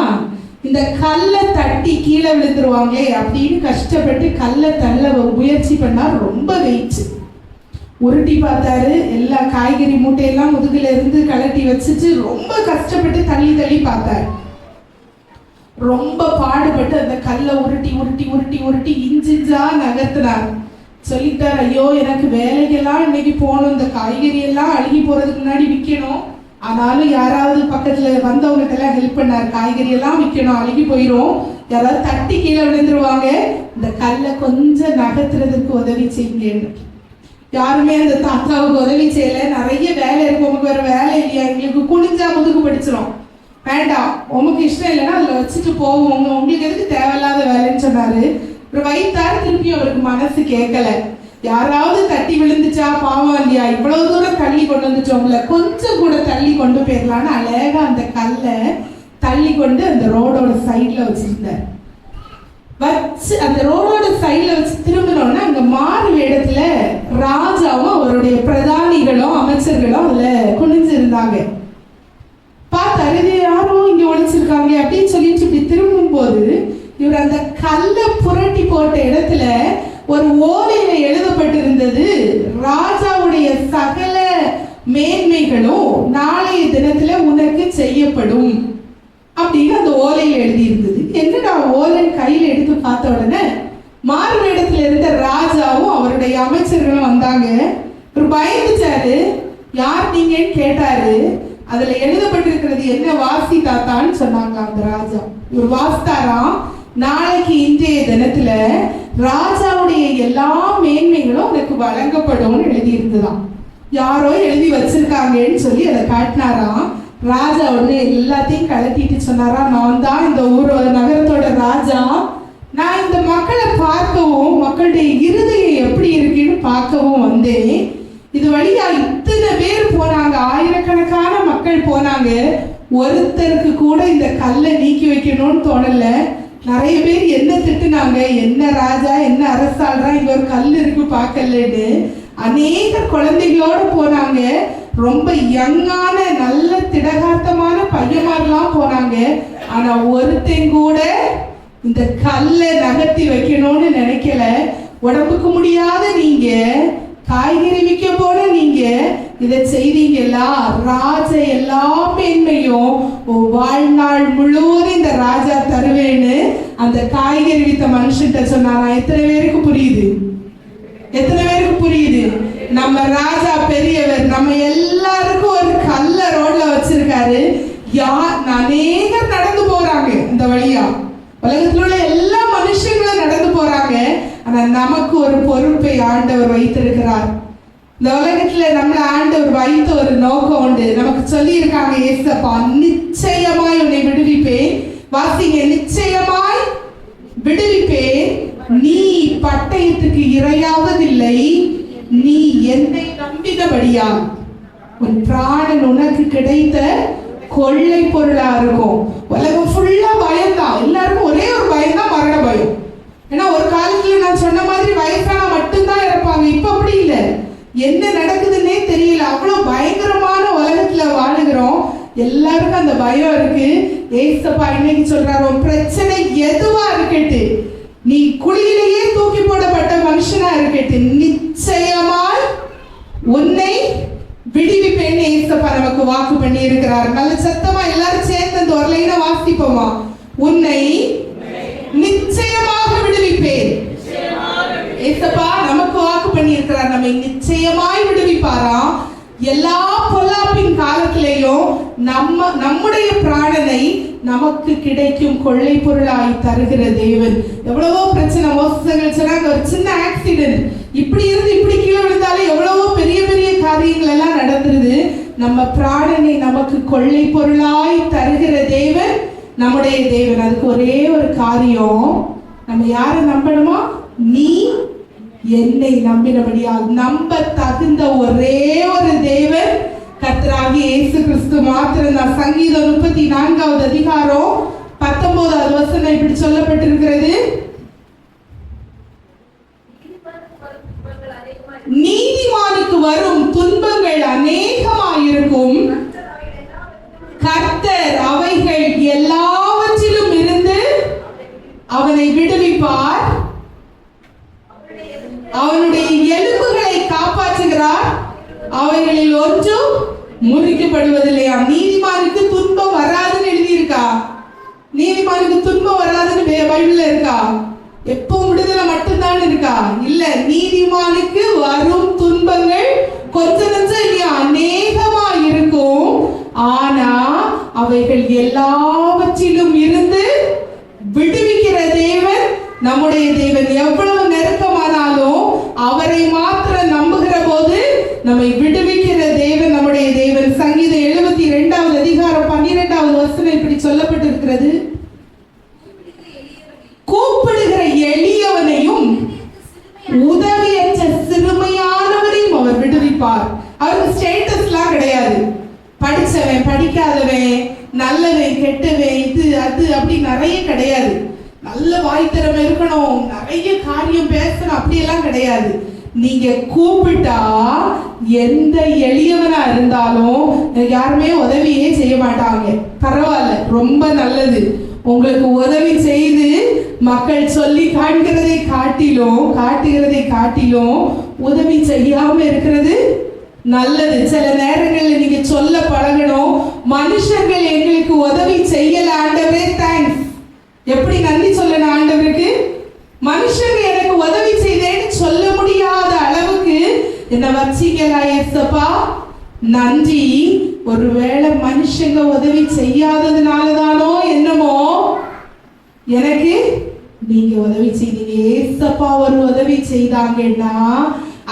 Speaker 1: இந்த கல்லை தட்டி கீழே விழுந்துருவாங்களே அப்படின்னு கஷ்டப்பட்டு கல்லை தள்ள முயற்சி பண்ணா. ரொம்ப வெயிட். உருட்டி பார்த்தாரு, எல்லா காய்கறி மூட்டையெல்லாம் முதுகுல இருந்து கலட்டி வச்சுட்டு ரொம்ப கஷ்டப்பட்டு தள்ளி பார்த்தாரு. ரொம்ப பாடுபட்டு அந்த கல்லை உருட்டி இஞ்சிஞ்சா நகர்த்தினார். சொல்லிட்டார், ஐயோ எனக்கு வேலைக்கெல்லாம் இன்னைக்கு போகணும், இந்த காய்கறி எல்லாம் அழுகி போறதுக்கு முன்னாடி விற்கணும். ஆனாலும் யாராவது பக்கத்துல வந்தவங்களுக்கெல்லாம் ஹெல்ப் பண்ணார். காய்கறி எல்லாம் விற்கணும், அழுகி போயிடும், யாராவது தட்டி கீழே விழுந்துருவாங்க, இந்த கல்லை கொஞ்சம் நகர்த்துறதுக்கு உதவி செய்யுங்க. யாருமே அந்த தாத்தாவுக்கு உதவி செய்யல. நிறைய வேலை இருக்கு, உமக்கு வேற வேலை இல்லையா, எங்களுக்கு குனிஞ்சா முதுகு படிச்சிடும், வேண்டாம், உமக்கு இஷ்டம் இல்லைன்னா அதில் வச்சுட்டு போவோம், உங்களுக்கு எதுக்கு தேவையில்லாத வேலைன்னு சொன்னாரு. அப்புறம் வைத்தார். திருப்பி அவருக்கு மனசு கேட்கல, யாராவது தட்டி விழுந்துச்சா பாவம் இல்லையா, இவ்வளவு தூரம் தள்ளி கொண்டு வந்துச்சோம்ல, கொஞ்சம் கூட தள்ளி கொண்டு போயிடலான்னு அழகா அந்த கல்லை தள்ளி கொண்டு அந்த ரோடோட சைட்ல வச்சிருந்தார். வச்சு அந்த ரோடோட சைட்ல வச்சு திரும்பினோன்னா அங்க மாறு இடத்துல ராஜாவும் அவருடைய பிரதானிகளும் அமைச்சர்களும் அதுல குனிஞ்சிருந்தாங்க. பார்த்தாரு, இது யாரும் இங்க ஒழிச்சிருக்காங்க அப்படின்னு சொல்லிட்டு இப்படி திரும்பும் போது இவர் அந்த கல்லை புரட்டி போட்ட இடத்துல ஒரு ஓலையில எழுதப்பட்டிருந்தது, ராஜாவுடைய சகல மேன்மைகளும் நாளைய தினத்துல உனக்கு செய்யப்படும் அப்படின்னு அந்த ஓலையில எழுதி இருந்தது. என்னடா ஓலை கையில எடுத்து பார்த்த உடனே மாறு இடத்துல இருந்த ராஜாவும் அவருடைய அமைச்சர்களும் வந்தாங்க. ஒரு பயந்துச்சாரு, யார் நீங்கன்னு கேட்டாரு. அதுல எழுதப்பட்டிருக்கிறது என்ன, வாசி தாத்தான்னு சொன்னாங்க அந்த ராஜா. இவர் வாசித்தாராம், நாளைக்கு இன்றைய தினத்துல ராஜாவுடைய எல்லா மேன்மைகளும் உனக்கு வழங்கப்படும் எழுதி இருந்ததாம். யாரோ எழுதி வச்சிருக்காங்கன்னு சொல்லி அதை காட்டினாராம். ராஜா உடனே எல்லாத்தையும் கலட்டிட்டு சொன்னாரா, நான் தான் இந்த நகரத்தோட ராஜா, நான் இந்த மக்களை பார்க்கவும் மக்களுடைய இருதயம் எப்படி இருக்குன்னு பார்க்கவும் வந்தேன். இது வழியா இத்தனை பேர் போனாங்க, ஆயிரக்கணக்கான மக்கள் போனாங்க, ஒருத்தருக்கு கூட இந்த கல்லை நீக்கி வைக்கணும்னு தோணல. நிறைய பேர் என்ன திட்டுனாங்க, என்ன ராஜா என்ன அரசாள்றா, இங்க ஒரு கல் இருக்கு பார்க்கலன்னு. அநேக குழந்தைகளோட போனாங்க, ரொம்ப யங்கான நல்ல திடகாத்தமான பையன்மாரெல்லாம் போனாங்க. ஆனா ஒருத்தன் கூட இந்த கல்லை நகர்த்தி வைக்கணும்னு நினைக்கல. உடம்புக்கு முடியாத நீங்க காய்கறி விற்க போன நீங்க இதை செய்தீங்களா? ராஜா எல்லா மேன்மையும் வாழ்நாள் முழுவதும் இந்த ராஜா தருவேன்னு அந்த காய்கறி வித்த மனுஷன்ட்ட சொன்னாரா? எத்தனை பேருக்கு புரியுது? எத்தனை பேருக்கு புரியுது? நம்ம ராஜா பெரியவர். நம்ம எல்லாருக்கும் ஒரு கல்ல ரோட்ல வச்சிருக்காரு. அநேகர் நடந்து போறாங்க இந்த வழியா. உலகத்துல உள்ள எல்லா மனுஷங்களும் நடந்து போறாங்க. ஆனா நமக்கு ஒரு பொறுப்பை ஆண்டவர் வைத்திருக்கிறார். இந்த உலகத்துல நம்மள ஆண்டவர் வைத்த ஒரு நோக்கம் உண்டு. நமக்கு சொல்லி இருக்காங்க, ஏசப்பா நிச்சயமாய் உன்னை விடுவிப்பேன். வாசிங்க, நிச்சயமாய் விடுவிப்பேன். நீ பட்டயத்துக்கு இரையாவதில்லை. நீ என்னை நம்பினபடியா உன் பிராணன் உனக்கு கிடைத்த கொள்ளை பொருளா இருக்கும். உலகம் ஃபுல்லா பயம்தான். எல்லாருக்கும் ஒரே ஒரு பயம் தான், மரண பயம். ஏன்னா ஒரு காலத்துல நான் சொன்ன மாதிரி வயசானா மட்டும்தான் இறப்பாங்க. இப்ப அப்படி இல்லை. என்ன நடக்குதுன்னே தெரியல. அவ்வளவு பயங்கரமான உலகத்துல வாழுகிறோம். எல்லாருக்கும் அந்த பயம் இருக்கு. ஏசப்பா இன்னைக்கு சொல்றாரு, பிரச்சனை எதுவா இருக்கட்டு, நீ குழியிலேயே தூக்கி போடப்பட்ட மனுஷனா இருக்கட்டு, நிச்சயமாய் உன்னை விடுவிப்பேன் ஏசப்பா நமக்கு வாக்கு பண்ணி இருக்கிறார். நல்ல சத்தமா எல்லாரும் சேர்ந்து அந்த ஒரு லைனை வாசிப்போமா? உன்னை நிச்சயமாக விடுவிப்பேன். ஏசப்பா நமக்கு வாக்கு பண்ணி இருக்கிறார், நம்மை நிச்சயமாய் விடுவிப்பாராம். எல்லா பொல்லாப்பின் காலத்திலேயும் நம்முடைய பிராணனை நமக்கு கிடைக்கும் கொள்ளை பொருளாய் தருகிற தேவன். எவ்வளவோ பிரச்சனை, மோசங்கள் சொன்னாங்க, ஒரு சின்ன ஆக்சிடென்ட் இப்படி இருந்து இப்படி கீழே விழுந்தாலும் எவ்வளவோ பெரிய பெரிய காரியங்கள் எல்லாம் நடந்துருது. நம்ம பிராணனை நமக்கு கொள்ளை பொருளாய் தருகிற தேவன் நம்முடைய தேவன். அதுக்கு ஒரே ஒரு காரியம், நம்ம யாரை நம்பணுமா? நீ என்னை நம்பினபடியால். நம்ப தகுந்த ஒரே ஒரு தேவன் கர்த்தராகிய இயேசு கிறிஸ்து மாத்திரம் தான். சங்கீதம் 34வது அதிகாரம் 19வது வசனம் இப்படி சொல்லப்பட்டிருக்கிறது, நீதிமானுக்கு வரும் துன்பங்கள் அநேகமாயிருக்கும், கர்த்தர் அவைகள் எல்லாவற்றிலும் இருந்து அவனை விடுவிப்பார், அவனுடைய எலும்புகளை காப்பாற்றுகிறார், அவைகளில் ஒன்றும் முறிக்கப்படுவதில்லையா. நீதிமானுக்கு துன்பம் வராதுன்னு எழுதியிருக்கா? நீதிமானுக்கு துன்பம் வராதுன்னு பைபிள்ல இருக்கா? எப்பவும் விடுதலை மட்டும்தான் இருக்கா? இல்ல, நீதிமானுக்கு வரும் துன்பங்கள் கொஞ்சம் கொஞ்சம் இல்லையா, அநேகமா இருக்கும். ஆனா அவைகள் எல்லாவற்றிலும் இருந்து விடுவிக்கிற தேவன் நம்முடைய தேவன். எவ்வளவு நெருக்கமானாலும் அவரை மாத்திரம் நம்புகிற போது நம்மை விடுவிக்கிற தேவன் நம்முடைய தேவன். சங்கீதம் 72வது அதிகாரம் 12வது வசனம் இப்படி சொல்லப்பட்டிருக்கிறது, கூப்பிடுகிற எளியவனையும் உதவியற்ற சிறுமையானவரையும் அவர் விடுவிப்பார். அவருக்கு ஸ்டேட்டஸ்லாம் கிடையாது. படிச்சவன் படிக்காதவன், நல்லவன் கெட்டவன், இது அது அப்படி நிறைய கிடையாது. நல்ல வாய்த்திறமை இருக்கணும், நிறைய காரியம் பேசணும், அப்படியெல்லாம் கிடையாது. நீங்க கூப்பிட்டா எந்த எளியவனா இருந்தாலும் யாருமே உதவியே செய்ய மாட்டாங்க. பரவாயில்ல, ரொம்ப நல்லது. உங்களுக்கு உதவி செய்து மக்கள் சொல்லி காட்டுகிறதை காட்டிலும் உதவி செய்யாம இருக்கிறது நல்லது. சில நேரங்களில் நீங்க சொல்ல பழகணும், மனுஷர்கள் எங்களுக்கு உதவி செய்யல ஆண்டவரே தேங்க்ஸ். எப்படி நன்றி சொல்லணும் ஆண்டவருக்கு? மனுஷங்க எனக்கு உதவி செய்தேன்னு சொல்ல முடியாத அளவுக்கு என்ன வச்சிங்களா ஏசப்பா, நன்றி. ஒருவேளை மனுஷங்க உதவி செய்யாததுனாலதானோ என்னமோ எனக்கு நீங்க உதவி செய்தீங்க. ஏசப்பா ஒரு உதவி செய்தாங்கன்னா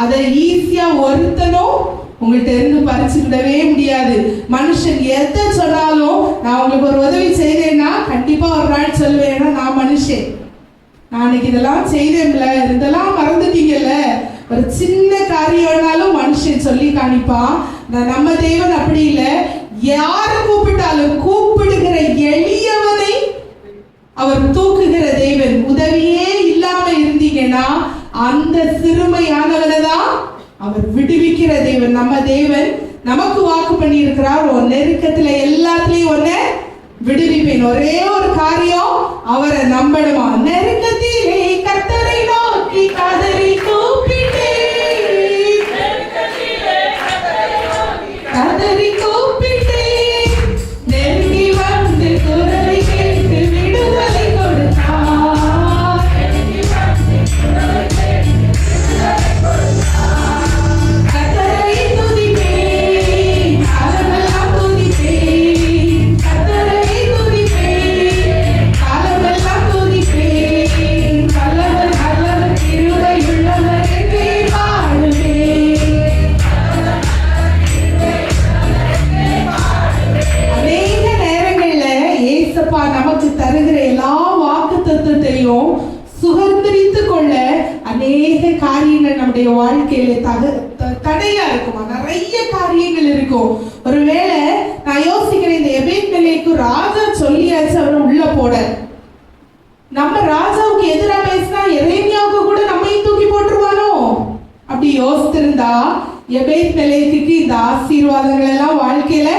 Speaker 1: அதை ஈஸியா ஒருத்தனும் உங்கள்கிட்ட இருந்து பறிச்சுக்கிடவே முடியாது. மனுஷன் எதை சொன்னாலும் நான் உங்களுக்கு ஒரு உதவி செய்தேன்னா கண்டிப்பா ஒரு நாள் சொல்லுவேன், ஏன்னா நான் மனுஷன், நாளைக்கு இதெல்லாம் செய்தேன்ல, இதெல்லாம் மறந்துட்டீங்கல்ல. ஒரு சின்ன காரியம்னாலும் மனுஷன் சொல்லி காணிப்பான். நம்ம தேவன் அப்படி இல்லை. யாரு கூப்பிட்டாலும் கூப்பிடுகிற எளியவனை அவர் தூக்குகிற தேவன். உதவியே இல்லாம இருந்தீங்கன்னா அந்த சிறுமையானவனை தான் அவர் விடுவிக்கிற தேவன். நம்ம தேவன் நமக்கு வாக்கு பண்ணி இருக்கிறார், ஒரு நெருக்கத்துல எல்லாத்துலயும் ஒன்ன விடுவிப்பேன். ஒரே ஒரு காரியம், அவரை நம்பணுமா. நெருக்கத்திலே கர்த்தரை நோக்கி கதறி கூப்பிட்டேன், வாழ்க்கையில தடையா இருக்குமா? நிறைய காரியங்கள் இருக்கும். ஒருவேளை நான் யோசிக்கிறேன், இந்த எபேத்-மெலேக்கு ராஜா சொல்லியாச்சு அவரை உள்ள போட. நம்ம ராஜாவுக்கு எதிராக பேசினா எரேமியாவுக்கு கூட நம்மையும் தூக்கி போட்டுருவானோ? அப்படி யோசித்திருந்தா எபேத்-மெலேக்குக்கு இந்த ஆசீர்வாதங்கள் எல்லாம் வாழ்க்கையில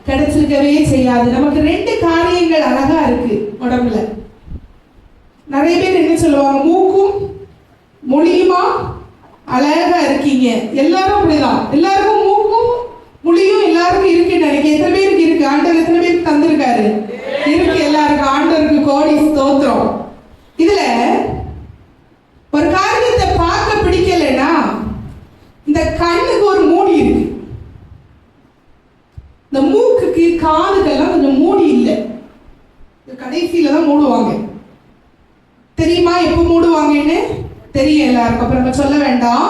Speaker 1: கிடைச்சிருக்கவே செய்யாது. நமக்கு ரெண்டு காரியங்கள் அழகா இருக்கு உடம்புல. நிறைய பேர் என்ன சொல்லுவாங்க, மூக்கும் மொழியுமா அழகா இருக்கீங்க. எல்லாரும் அப்படிதான். எல்லாருக்கும் மூக்கும் மொழியும் எல்லாருக்கும் இருக்குன்னு நினைக்கிறேன். எத்தனை பேருக்கு இருக்கு? ஆண்டவர் எத்தனை பேருக்கு தந்திருக்காரு? இருக்கு. எல்லாருக்கும் ஆண்டவருக்கு கோடி ஸ்தோத்திரம். இதுல ஒரு காரியத்தை பார்க்க பிடிக்கலைன்னா, இந்த கண்ணுக்கு ஒரு மூடி இருக்கு, இந்த மூக்குக்கு காதுக்கெல்லாம் கொஞ்சம் மூடி இல்லை. கடைசியில தான் மூடுவாங்க. தெரியுமா எப்ப மூடுவாங்கன்னு? தெரியும் எல்லாருக்கும். அப்புறம் நம்ம சொல்ல வேண்டாம்.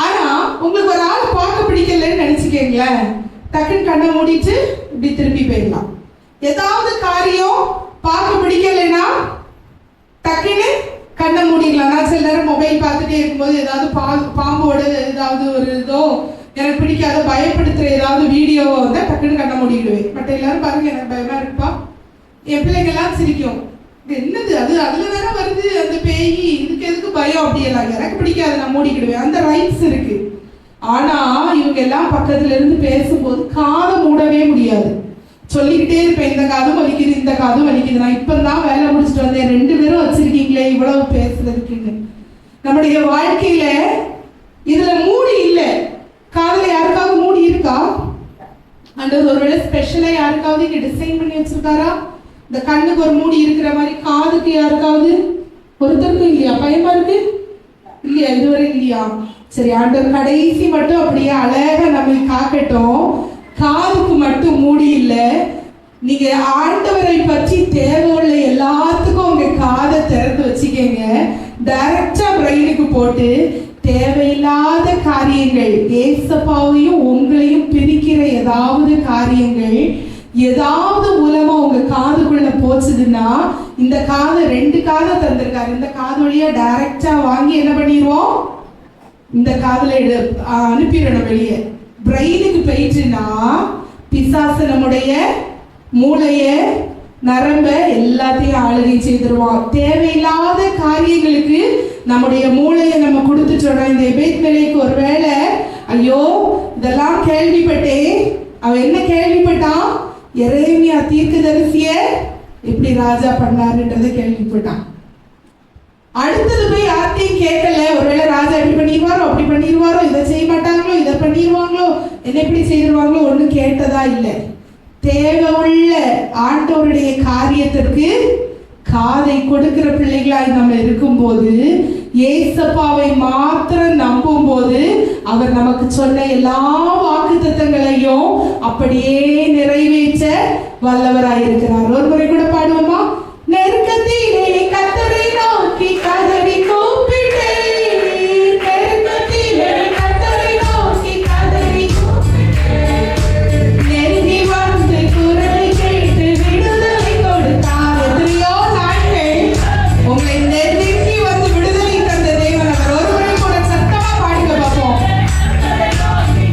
Speaker 1: ஆனா உங்களுக்கு ஒரு ஆளை பார்க்க பிடிக்கலன்னு நினைச்சுக்கீங்களேன், டக்குன்னு கண்ணை மூடிட்டு இப்படி திருப்பி போயிடலாம். ஏதாவது காரியம் பார்க்க பிடிக்கலைன்னா டக்குன்னு கண்ணை மூடிடலாம். நான் சில நேரம் மொபைல் பார்த்துட்டே இருக்கும்போது ஏதாவது பாம்போட ஏதாவது ஒரு இதோ எனக்கு பிடிக்காத பயப்படுத்துற ஏதாவது வீடியோ வந்தால் டக்குன்னு கண்ணை மூடிடுவேன். பட் எல்லாரும் பாருங்க, எனக்கு பயமா இருக்குப்பா. என் பிள்ளைங்கெல்லாம் சிரிக்கும், என்னது அது, அதுல தானே வருது அந்த பேய், இதுக்கு எதுக்கு பயம்? அப்படியெல்லாம் எனக்கு பிடிக்காது, நான் மூடிக்கிடுவேன். அந்த ரைட்ஸ் இருக்கு. ஆனா இவங்க எல்லாம் பக்கத்துல இருந்து பேசும்போது காதை மூடவே முடியாது. சொல்லிக்கிட்டே இருப்பேன், இந்த காதும் வலிக்குது, இந்த காதும் வலிக்குது. நான் இப்பதான் வேலை முடிச்சுட்டு வந்தேன், 2 பேரும் வச்சிருக்கீங்களே இவ்வளவு பேசுறதுக்குன்னு. நம்முடைய வாழ்க்கையில இதுல மூடி இல்லை. காதுல யாருக்காவது மூடி இருக்கா? ஆண்டவர் ஒருவேளை ஸ்பெஷலா யாருக்காவது இங்க டிசைன் பண்ணி வச்சிருக்காரா? இந்த கண்ணுக்கு ஒரு மூடி இருக்கிற மாதிரி காதுக்கு யாருக்காவது? ஒருத்தருக்கும் இல்லையா? பயமா இருக்கு இல்லையா? இதுவரை இல்லையா? சரி, ஆண்டவர் கடைசி மட்டும் அப்படியே அழகா நம்ம காக்கட்டும். காதுக்கு மட்டும் மூடி இல்லை. நீங்க ஆண்டவரை பற்றி தேவையுள்ள எல்லாத்துக்கும் உங்க காதை திறந்து வச்சுக்கங்க. டைரக்டா பிரெயினுக்கு போட்டு தேவையில்லாத காரியங்கள், ஏசப்பாவையும் உங்களையும் பிரிக்கிற ஏதாவது காரியங்கள் ஏதாவது மூலமா உங்க காதுக்குள்ள போச்சுதுன்னா, இந்த காதை 2 காதை தந்திருக்காரு, இந்த காது வழியா டைரக்டா வாங்கி என்ன பண்ணிடுவோம்? இந்த காதுல அனுப்பிடணும் வெளியே. பிரெயினுக்கு போயிட்டுன்னா பிசாசு நம்முடைய மூளைய நரம்ப எல்லாத்தையும் ஆளுகை செய்திருவான். தேவையில்லாத காரியங்களுக்கு நம்முடைய மூளையை நம்ம கொடுத்துட்டோம். இந்த எபேத்-மெலேக்கு ஒருவேளை ஐயோ இதெல்லாம் கேள்விப்பட்டேன், அவன் என்ன கேள்விப்பட்டான்? எரேமியா தீர்க்கதரிசிய இப்படி ராஜா பண்ணாருன்றதை கேள்விப்பட்டான். அடுத்தது போய் யார்த்தையும் கேட்கல, ஒருவேளை ராஜா எப்படி பண்ணிடுவாரோ அப்படி பண்ணிடுவாரோ, இதை செய்ய மாட்டாங்களோ இதை பண்ணிடுவாங்களோ, என்ன எப்படி செய்திருவாங்களோ, ஒன்றும் கேட்டதா இல்லை. தேவை உள்ள ஆண்டவருடைய காரியத்திற்கு காதை கொடுக்கிற பிள்ளைகளாய் நம்ம இருக்கும்போது, ஏசப்பாவை மாத்திரம் நம்பும் போது அவர் நமக்கு சொன்ன எல்லா வாக்குத்தத்தங்களையும் அப்படியே நிறைவேற்ற வல்லவராயிருக்கிறார். ஒரு முறை கூட பாடுவோமா? நெருக்கத்திலே கர்த்தரை நோக்கி கதறி கூப்பிட்டேன், நெருக்கத்திலே கர்த்தரை நோக்கி கதறி கூப்பிட்டேன், நெருங்கி வந்து குரலை கேட்டு விடுதலை கொடுத்தார். எத்தனையோ நாட்கள் உங்களை நெருங்கி வந்து விடுதலை தந்த தேவன் அவர். ஒரு முறை கூட சத்தமா பாடுங்க பார்ப்போம்.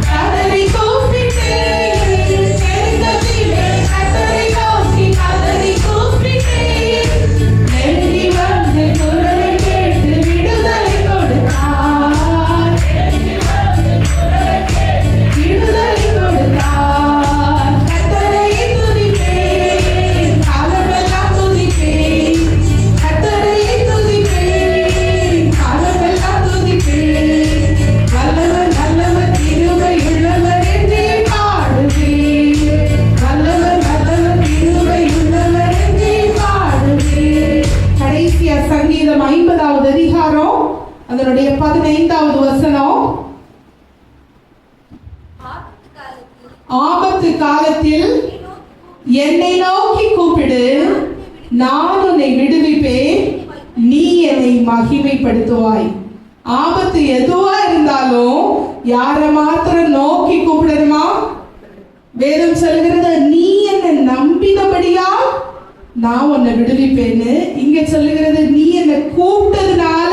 Speaker 1: கதறி கூப்பிட்டேன், நெருக்கத்திலே கர்த்தரை நோக்கி கதறி கூப்பிட்டேன், நெருங்கி வந்து குரலை கேட்டு விடுதலை கொடுத்தார், விடுதலை கொடுத்தார். கர்த்தரை துதிப்பேன், காலமெல்லாம் துதிப்பேன், கர்த்தரை துதிப்பேன், காலமெல்லாம் துதிப்பேன். வல்லவர் நல்லவர் கிருபை உள்ளவர் என்றே பாடுவேன், வல்லவர் நல்லவர் கிருபை உள்ளவர் என்றே பாடுவேன். கடைசியா சங்கீதம் 50வது அதிகாரம் அதனுடைய 15வது வசனம். ஆபத்து காலத்தில் என்னை நோக்கி கூப்பிடு, நான் உன்னை விடுவிப்பேன், நீ என்னை மகிமைப்படுத்துவாய். ஆபத்து எதுவா இருந்தாலும் யாரை மாத்திரம் நோக்கி கூப்பிடணுமா? வேதம் சொல்லுகிறது, நீ என்னை நம்பினபடியா நான் உன்னை விடுவிப்பேன்னு. இங்க சொல்லுகிறது, நீ என்னை கூப்பிட்டதுனால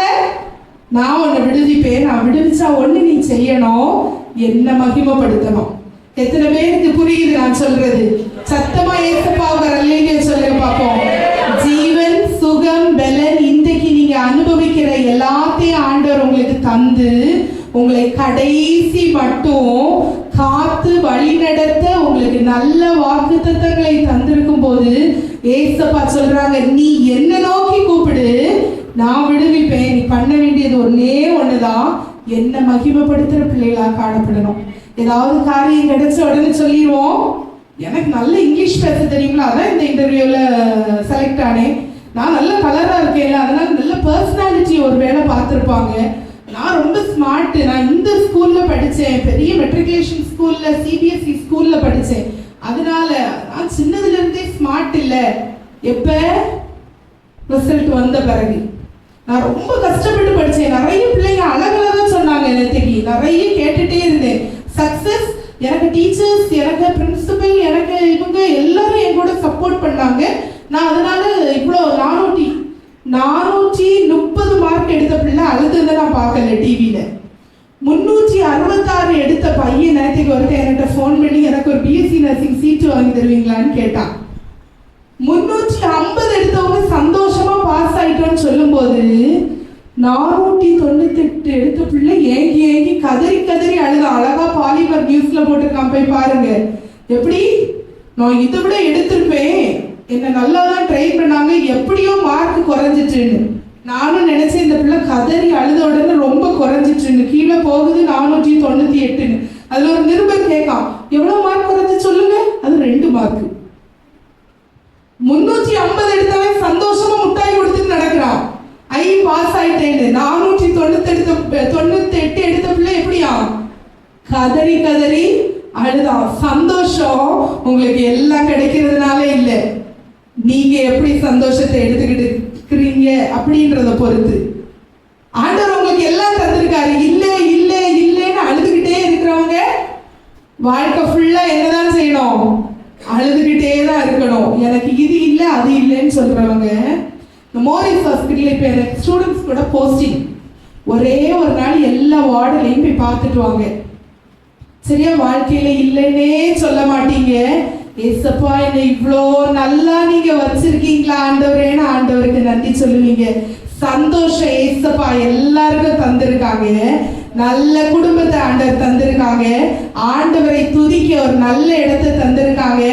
Speaker 1: நான் உன்னை விடுவிப்பேன். நான் விடுவிச்சா ஒண்ணு நீ செய்யணும், என்ன மகிமைப்படுத்தணும். எத்தனை பேருக்கு புரியுது நான் சொல்றது? சத்தமா ஏசப்பாவுக்கு அல்லேலூயா சொல்லுங்க பாப்போம். ஜீவன், சுகம், பலன் இன்றைக்கு நீங்க அனுபவிக்கிற எல்லாத்தையும் ஆண்டவர் உங்களுக்கு தந்து உங்களை கடைசி மட்டும் காத்து வழி நடத்த உங்களுக்கு நல்ல வாக்குத்தத்தங்களை தந்திருக்கும் போது ஏசப்பா சொல்றாங்க, நீ என்ன நோக்கி கூப்பிடு, நான் விடுவிப்பேன். நீ பண்ண வேண்டியது ஒன்னே ஒண்ணுதான், என்ன மகிமைப்படுத்துற பிள்ளைகளா காணப்படணும். ஏதாவது காரியம் கிடைச்ச உடனே சொல்லிடுவோம், எனக்கு நல்ல இங்கிலீஷ் பேச தெரியுங்களா, அதான் இந்த இன்டர்வியூல செலக்ட் ஆனேன், நான் நல்ல கலரா இருக்கேன்ல, அதனால நல்ல பர்சனாலிட்டி ஒரு வேலை பார்த்துருப்பாங்க, நான் ரொம்ப ஸ்மார்ட், நான் இந்த ஸ்கூல்ல படித்தேன், பெரிய மெட்ரிகுலேஷன் ஸ்கூல்ல சிபிஎஸ்இ ஸ்கூல்ல படித்தேன், அதனால நான் சின்னதுல இருந்தே ஸ்மார்ட் இல்லை. எப்ப ரிசல்ட் வந்த பிறகு நான் ரொம்ப கஷ்டப்பட்டு படித்தேன். நிறைய பிள்ளைங்க அழகழகா சொன்னாங்க, நேற்றுக்கு நிறைய கேட்டுட்டே இருந்தேன். சக்சஸ், எனக்கு டீச்சர்ஸ், எனக்கு பிரின்சிபல், எனக்கு இவங்க எல்லாரும் என் கூட சப்போர்ட் பண்ணாங்க. நான் அதனால இவ்வளோ 430 மார்க் எடுத்த பிள்ளை அழுதுன்னு நான் பார்க்கல டிவியில. 366 எடுத்த பையன் நேற்றுக்கு ஒருத்தர் என்கிட்ட ஃபோன் பண்ணி எனக்கு ஒரு பிஎஸ்சி நர்சிங் சீட்டு வாங்கி தருவீங்களான்னு கேட்டான். 350 எடுத்தவங்க சந்தோஷமா பாஸ் ஆயிட்டோன்னு சொல்லும் போது 498 எடுத்த பிள்ளை ஏங்கி ஏங்கி கதறி கதறி அழுத. அழகா பாலிமர் நியூஸ்ல போட்டிருக்கான், போய் பாருங்க. எப்படி நான் இதை விட எடுத்திருப்பேன், என்ன நல்லா தான் ட்ரை பண்ணாங்க, எப்படியோ மார்க் குறைஞ்சிட்டுன்னு. நானும் நினைச்சேன் இந்த பிள்ளை கதறி அழுத உடனே ரொம்ப குறைஞ்சிட்டுன்னு, கீழே போகுது 498ன்னு. அதுல ஒரு நிருபர் கேட்கான், எவ்வளவு மார்க் குறைஞ்சு சொல்லுங்க, அது 2 மார்க். 350 எடுத்தவன் சந்தோஷமா முட்டாய் கொடுத்துட்டு நடக்கிறான், ஐ பாஸ் ஆயிட்டேன்னு. 498 எடுத்த பிள்ளை எப்படியா கதறி கதறி அழுதான். சந்தோஷம் உங்களுக்கு எல்லாம் கிடைக்கிறதுனால இல்லை, நீங்க எப்படி சந்தோஷத்தை எடுத்துக்கிட்டு இருக்கிறீங்க அப்படின்றத பொறுத்து. ஆண்டவர் உங்களுக்கு எல்லாம் தந்திருக்காரு. இல்லை இல்லை இல்லைன்னு அழுதுகிட்டே இருக்கிறவங்க வாழ்க்கை ஃபுல்லா என்னதான் செய்யணும், அழுதுகிட்டே தான் இருக்கணும். எனக்கு இது இல்லை அது இல்லைன்னு சொல்றவங்க, இந்த மோரிஸ் ஹாஸ்பிட்டல் இப்போ எனக்கு ஸ்டூடெண்ட்ஸ் கூட போஸ்டிங், ஒரே ஒரு நாள் எல்லா வார்டுலையும் போய் பார்த்துட்டு வாங்க. சரியா? வாழ்க்கையில இல்லைன்னே சொல்ல மாட்டீங்க. ஏசப்பா என்னை இவ்வளோ நல்லா நீங்க வச்சிருக்கீங்களா ஆண்டவரேன்னு ஆண்டவருக்கு நன்றி சொல்லுவீங்க. சந்தோஷம் ஏசப்பா எல்லாருக்கும் தந்திருக்காங்க, நல்ல குடும்பத்தை ஆண்டவர் தந்திருக்காங்க, ஆண்டவரை துதிக்க ஒரு நல்ல இடத்தை தந்திருக்காங்க,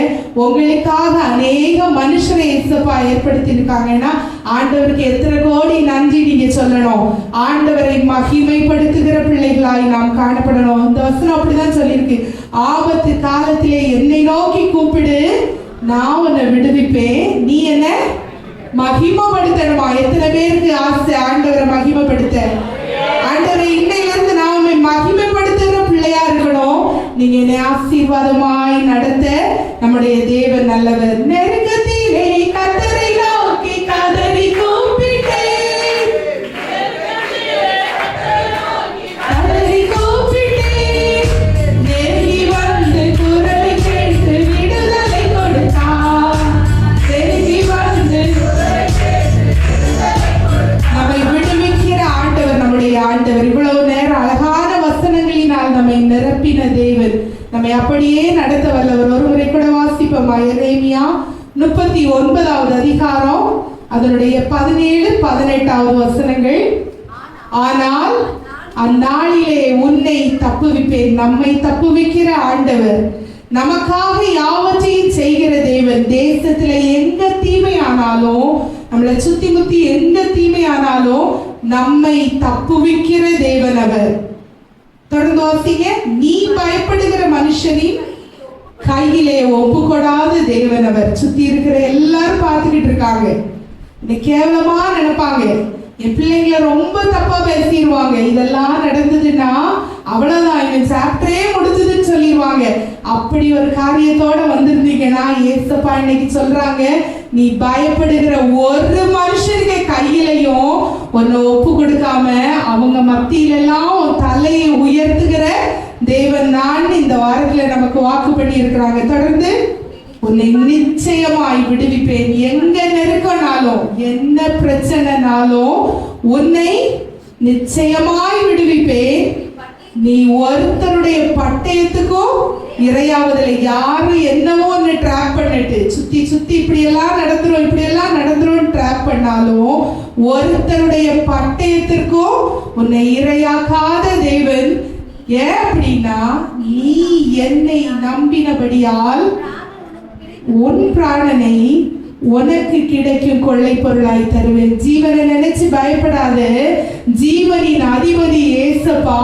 Speaker 1: உங்களுக்காக அநேக மனுஷரை ஏசப்பா ஏற்படுத்தி இருக்காங்கன்னா ஆண்டவருக்கு எத்தனை கோடி நன்றி நீங்க சொல்லணும். ஆண்டவரை மகிமைப்படுத்துகிற பிள்ளைகளாய் நாம் காணப்படணும். இந்த வசனம் அப்படிதான் சொல்லியிருக்கு, ஆபத்து காலத்திலே என்னை நோக்கி கூப்பிடு, நான் உன்னை விடுவிப்பேன், நீ என்ன மகிமைப்படுத்தணுமா? எத்தனை பேருக்கு ஆசை ஆண்டவரை மகிமைப்படுத்த? ஆண்டவரை இன்னையிலிருந்து நாம மகிமைப்படுத்துகிற பிள்ளையா இருக்கணும். நீங்க என்னை ஆசீர்வாதமாய் நடத்த நம்முடைய தேவன் நல்லவர். நெருக்கத்திலே கர்த்தரை நோக்கி கதறி கூப்பிட்டேன், கதறி கூப்பிட்டேன், நெருங்கி வந்து குரலை கேட்டு விடுதலை கொடுத்தார், நெருங்கி வந்து நம்மை விடுவிக்கிற ஆண்டவர் நம்முடைய ஆண்டவர். இவ்வளவு நேரம் அழகான வசனங்களினால் நம்மை நிரப்பின தேவன் நம்மை அப்படியே நடத்த வல்லவர். ஒருமுறை கூட வாசிப்போமா? எரேமியா 39வது அதிகாரம் அதனுடைய 17, 18வது வசனங்கள். ஆனால் அந்நாளிலே உன்னை தப்புவிப்பேன். நம்மை தப்புவிக்கிற ஆண்டவர், நமக்காக யாவற்றையும் செய்கிற தேவன். தேசத்துல எங்க தீமையானாலும், நம்மளை சுத்தி முத்தி எந்த தீமையானாலும் நம்மை தப்புவிக்கிற தேவன் அவர். தொடர்ந்து வாசிங்க. நீ பயப்படுகிற மனுஷனின் கையிலே ஒப்பு கொடாத தேவன் அவர். சுத்தி இருக்கிற எல்லாரும் பார்த்துக்கிட்டு இருக்காங்க, கேவலமா நினைப்பாங்க, என் பிள்ளைங்களை ரொம்ப தப்பா பேசிடுவாங்க. இதெல்லாம் நடந்ததுன்னா அவ்வளவுதான், இவன் சாப்டரே முடிஞ்சதுன்னு சொல்லிடுவாங்க. அப்படி ஒரு காரியத்தோட வந்திருந்தீங்கன்னா ஏசப்பா இன்னைக்கு சொல்றாங்க, நீ பயப்படுகிற ஒரு மனுஷனுக்கு கையிலையும் ஒன்னு ஒப்பு கொடுக்காம அவங்க மத்தியிலெல்லாம் உன் தலையை உயர்த்துகிற தேவன் நான் இந்த வாரத்துல நமக்கு வாக்கு பண்ணி இருக்கிறாங்க. தொடர்ந்து உன்னை நிச்சயமாய் விடுவிப்பேன். எங்க நெருக்கனாலும் என்ன பிரச்சனைனாலும் உன்னை நிச்சயமாய் விடுவிப்பேன். நீ ஒருத்தருடைய பட்டயத்துக்கும் இரையாவதில்லை. யாரும் என்னவோ ஒன்று ட்ராப் பண்ணிட்டு சுத்தி சுத்தி இப்படி எல்லாம் நடந்துரும் ட்ராப் பண்ணாலும் ஒருத்தருடைய பட்டயத்திற்கும் உன்னை இரையாக்காத தேவன். ஏன் அப்படின்னா, நீ என்னை நம்பினபடியால் உன் பிராணனை உனக்கு கிடைக்கும் கொள்ளை பொருளாய் தருவேன். ஜீவனை நினைச்சு பயப்படாத. ஜீவனின் அதிபதி ஏசப்பா.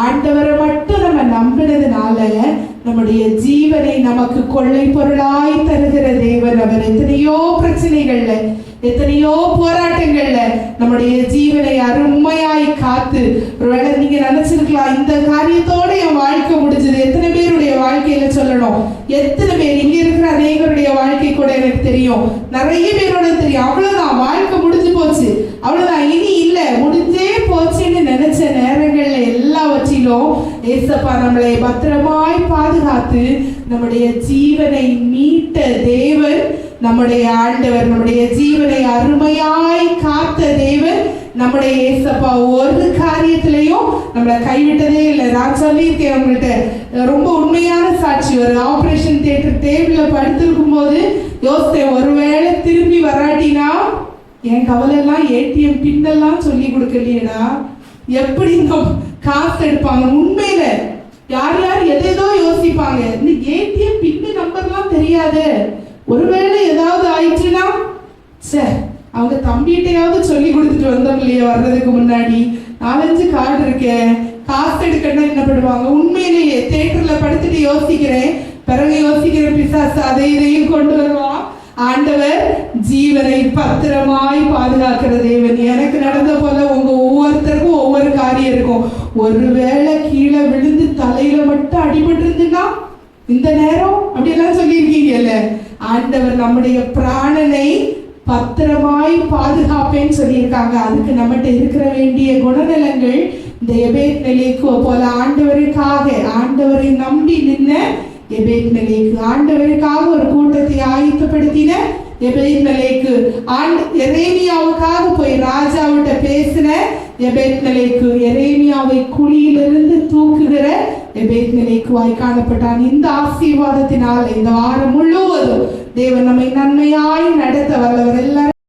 Speaker 1: ஆண்டவரை மட்டும் நம்ம நம்பினதுனால நம்முடைய ஜீவனை நமக்கு கொள்ளை பொருளாய் தருகிற தேவன் அவர். எத்தனையோ பிரச்சனைகள்ல, எத்தனையோ போராட்டங்கள்ல நம்முடைய ஜீவனை அருமையாய் காத்து, ஒருவேளை நீங்க நினைச்சிருக்கலாம் இந்த காரியத்தோட என் வாழ்க்கை முடிஞ்சது. எத்தனை பேருடைய வாழ்க்கையில சொல்லணும், எத்தனை பேர் இங்க இருக்கிற அநேகருடைய வாழ்க்கை கூட எனக்கு தெரியும், நிறைய பேரோட தெரியும். அவ்வளவுதான், வாழ்க்கை முடிஞ்சு போச்சு, அவ்வளவுதான், இனி இல்ல, முடிஞ்சே போச்சுன்னு நினைச்ச நேரங்கள்ல எல்லாவற்றிலும் ஏசப்பா நம்மளை பத்திரமாய் பாதுகாத்து நம்முடைய ஜீவனை மீட்ட தேவன் நம்முடைய ஆண்டவர். நம்முடைய ஜீவனை அருமையாய் காத்த தேவன் நம்முடைய ஏசப்பா. ஒரு காரியத்திலையும் நம்மளை கைவிட்டதே இல்லை. நான் சொல்லியிருக்கேன் உங்கள்கிட்ட, ரொம்ப உண்மையான சாட்சி. ஒரு ஆபரேஷன் தியேட்டர் டேபிள்ல படுத்திருக்கும் போது யோசித்தேன், ஒருவேளை திரும்பி வராட்டினா என் கவலையெல்லாம் ஏடிஎம் பின்னெல்லாம் சொல்லி கொடுக்கலையேடா, எப்படி இந்த காசு எடுப்பாங்க. உண்மையில யார் யார் எதேதோ யோசிப்பாங்க, இந்த ஏடிஎம் பின்னு நம்பர்லாம் தெரியாது, ஒருவேளை ஏதாவது ஆயிடுச்சுன்னா சரி அவங்க தம்பிகிட்டையாவது சொல்லி கொடுத்துட்டு வந்தோம் இல்லையா, வர்றதுக்கு முன்னாடி 4-5 கார்டு இருக்கேன், காசு எடுக்கணும்னா என்ன பண்ணுவாங்க. உண்மையிலேயே தியேட்டர்ல படுத்துட்டு யோசிக்கிறேன், பிறகு யோசிக்கிறேன் பிசாசு அதை இதையும் கொண்டு வருவான். ஆண்டவர் ஜீவனை பத்திரமாய் பாதுகாக்கிற தேவன். எனக்கு நடந்த போல உங்க ஒவ்வொருத்தருக்கும் ஒவ்வொரு காரியம் இருக்கும். ஒருவேளை கீழே விழுந்து தலையில மட்டும் அடிபட்டு இருந்துன்னா இந்த நேரம் அப்படியெல்லாம் சொல்லியிருக்கீங்கல்ல. ஆண்டவர் நம்முடைய பிராணனை பத்திரமாய் பாதுகாப்பேன்னு சொல்லியிருக்காங்க. அதுக்கு நம்மகிட்ட இருக்கிற வேண்டிய குணநலங்கள் இந்த எபேத்மெலேக்கு போல ஆண்டவருக்காக, ஆண்டவரை நம்பி நின்ன எபேத்மெலேக்கு, ஆண்டவருக்காக ஒரு கூட்டத்தை ஆயத்தப்படுத்தின எபேத்மெலேக்கு, எரேமியாவுக்காக போய் ராஜாவிட்ட பேசின எபேத்மெலேக்கு, எரேமியாவை குழியிலிருந்து தூக்குகிற எபேத்மெலேக்குவாய் காணப்பட்டான். இந்த ஆசீர்வாதத்தினால் இந்த வாரம் முழுவதும் தேவன் நம்மை நன்மையாய் நடத்த வல்லவர். எல்லாரும்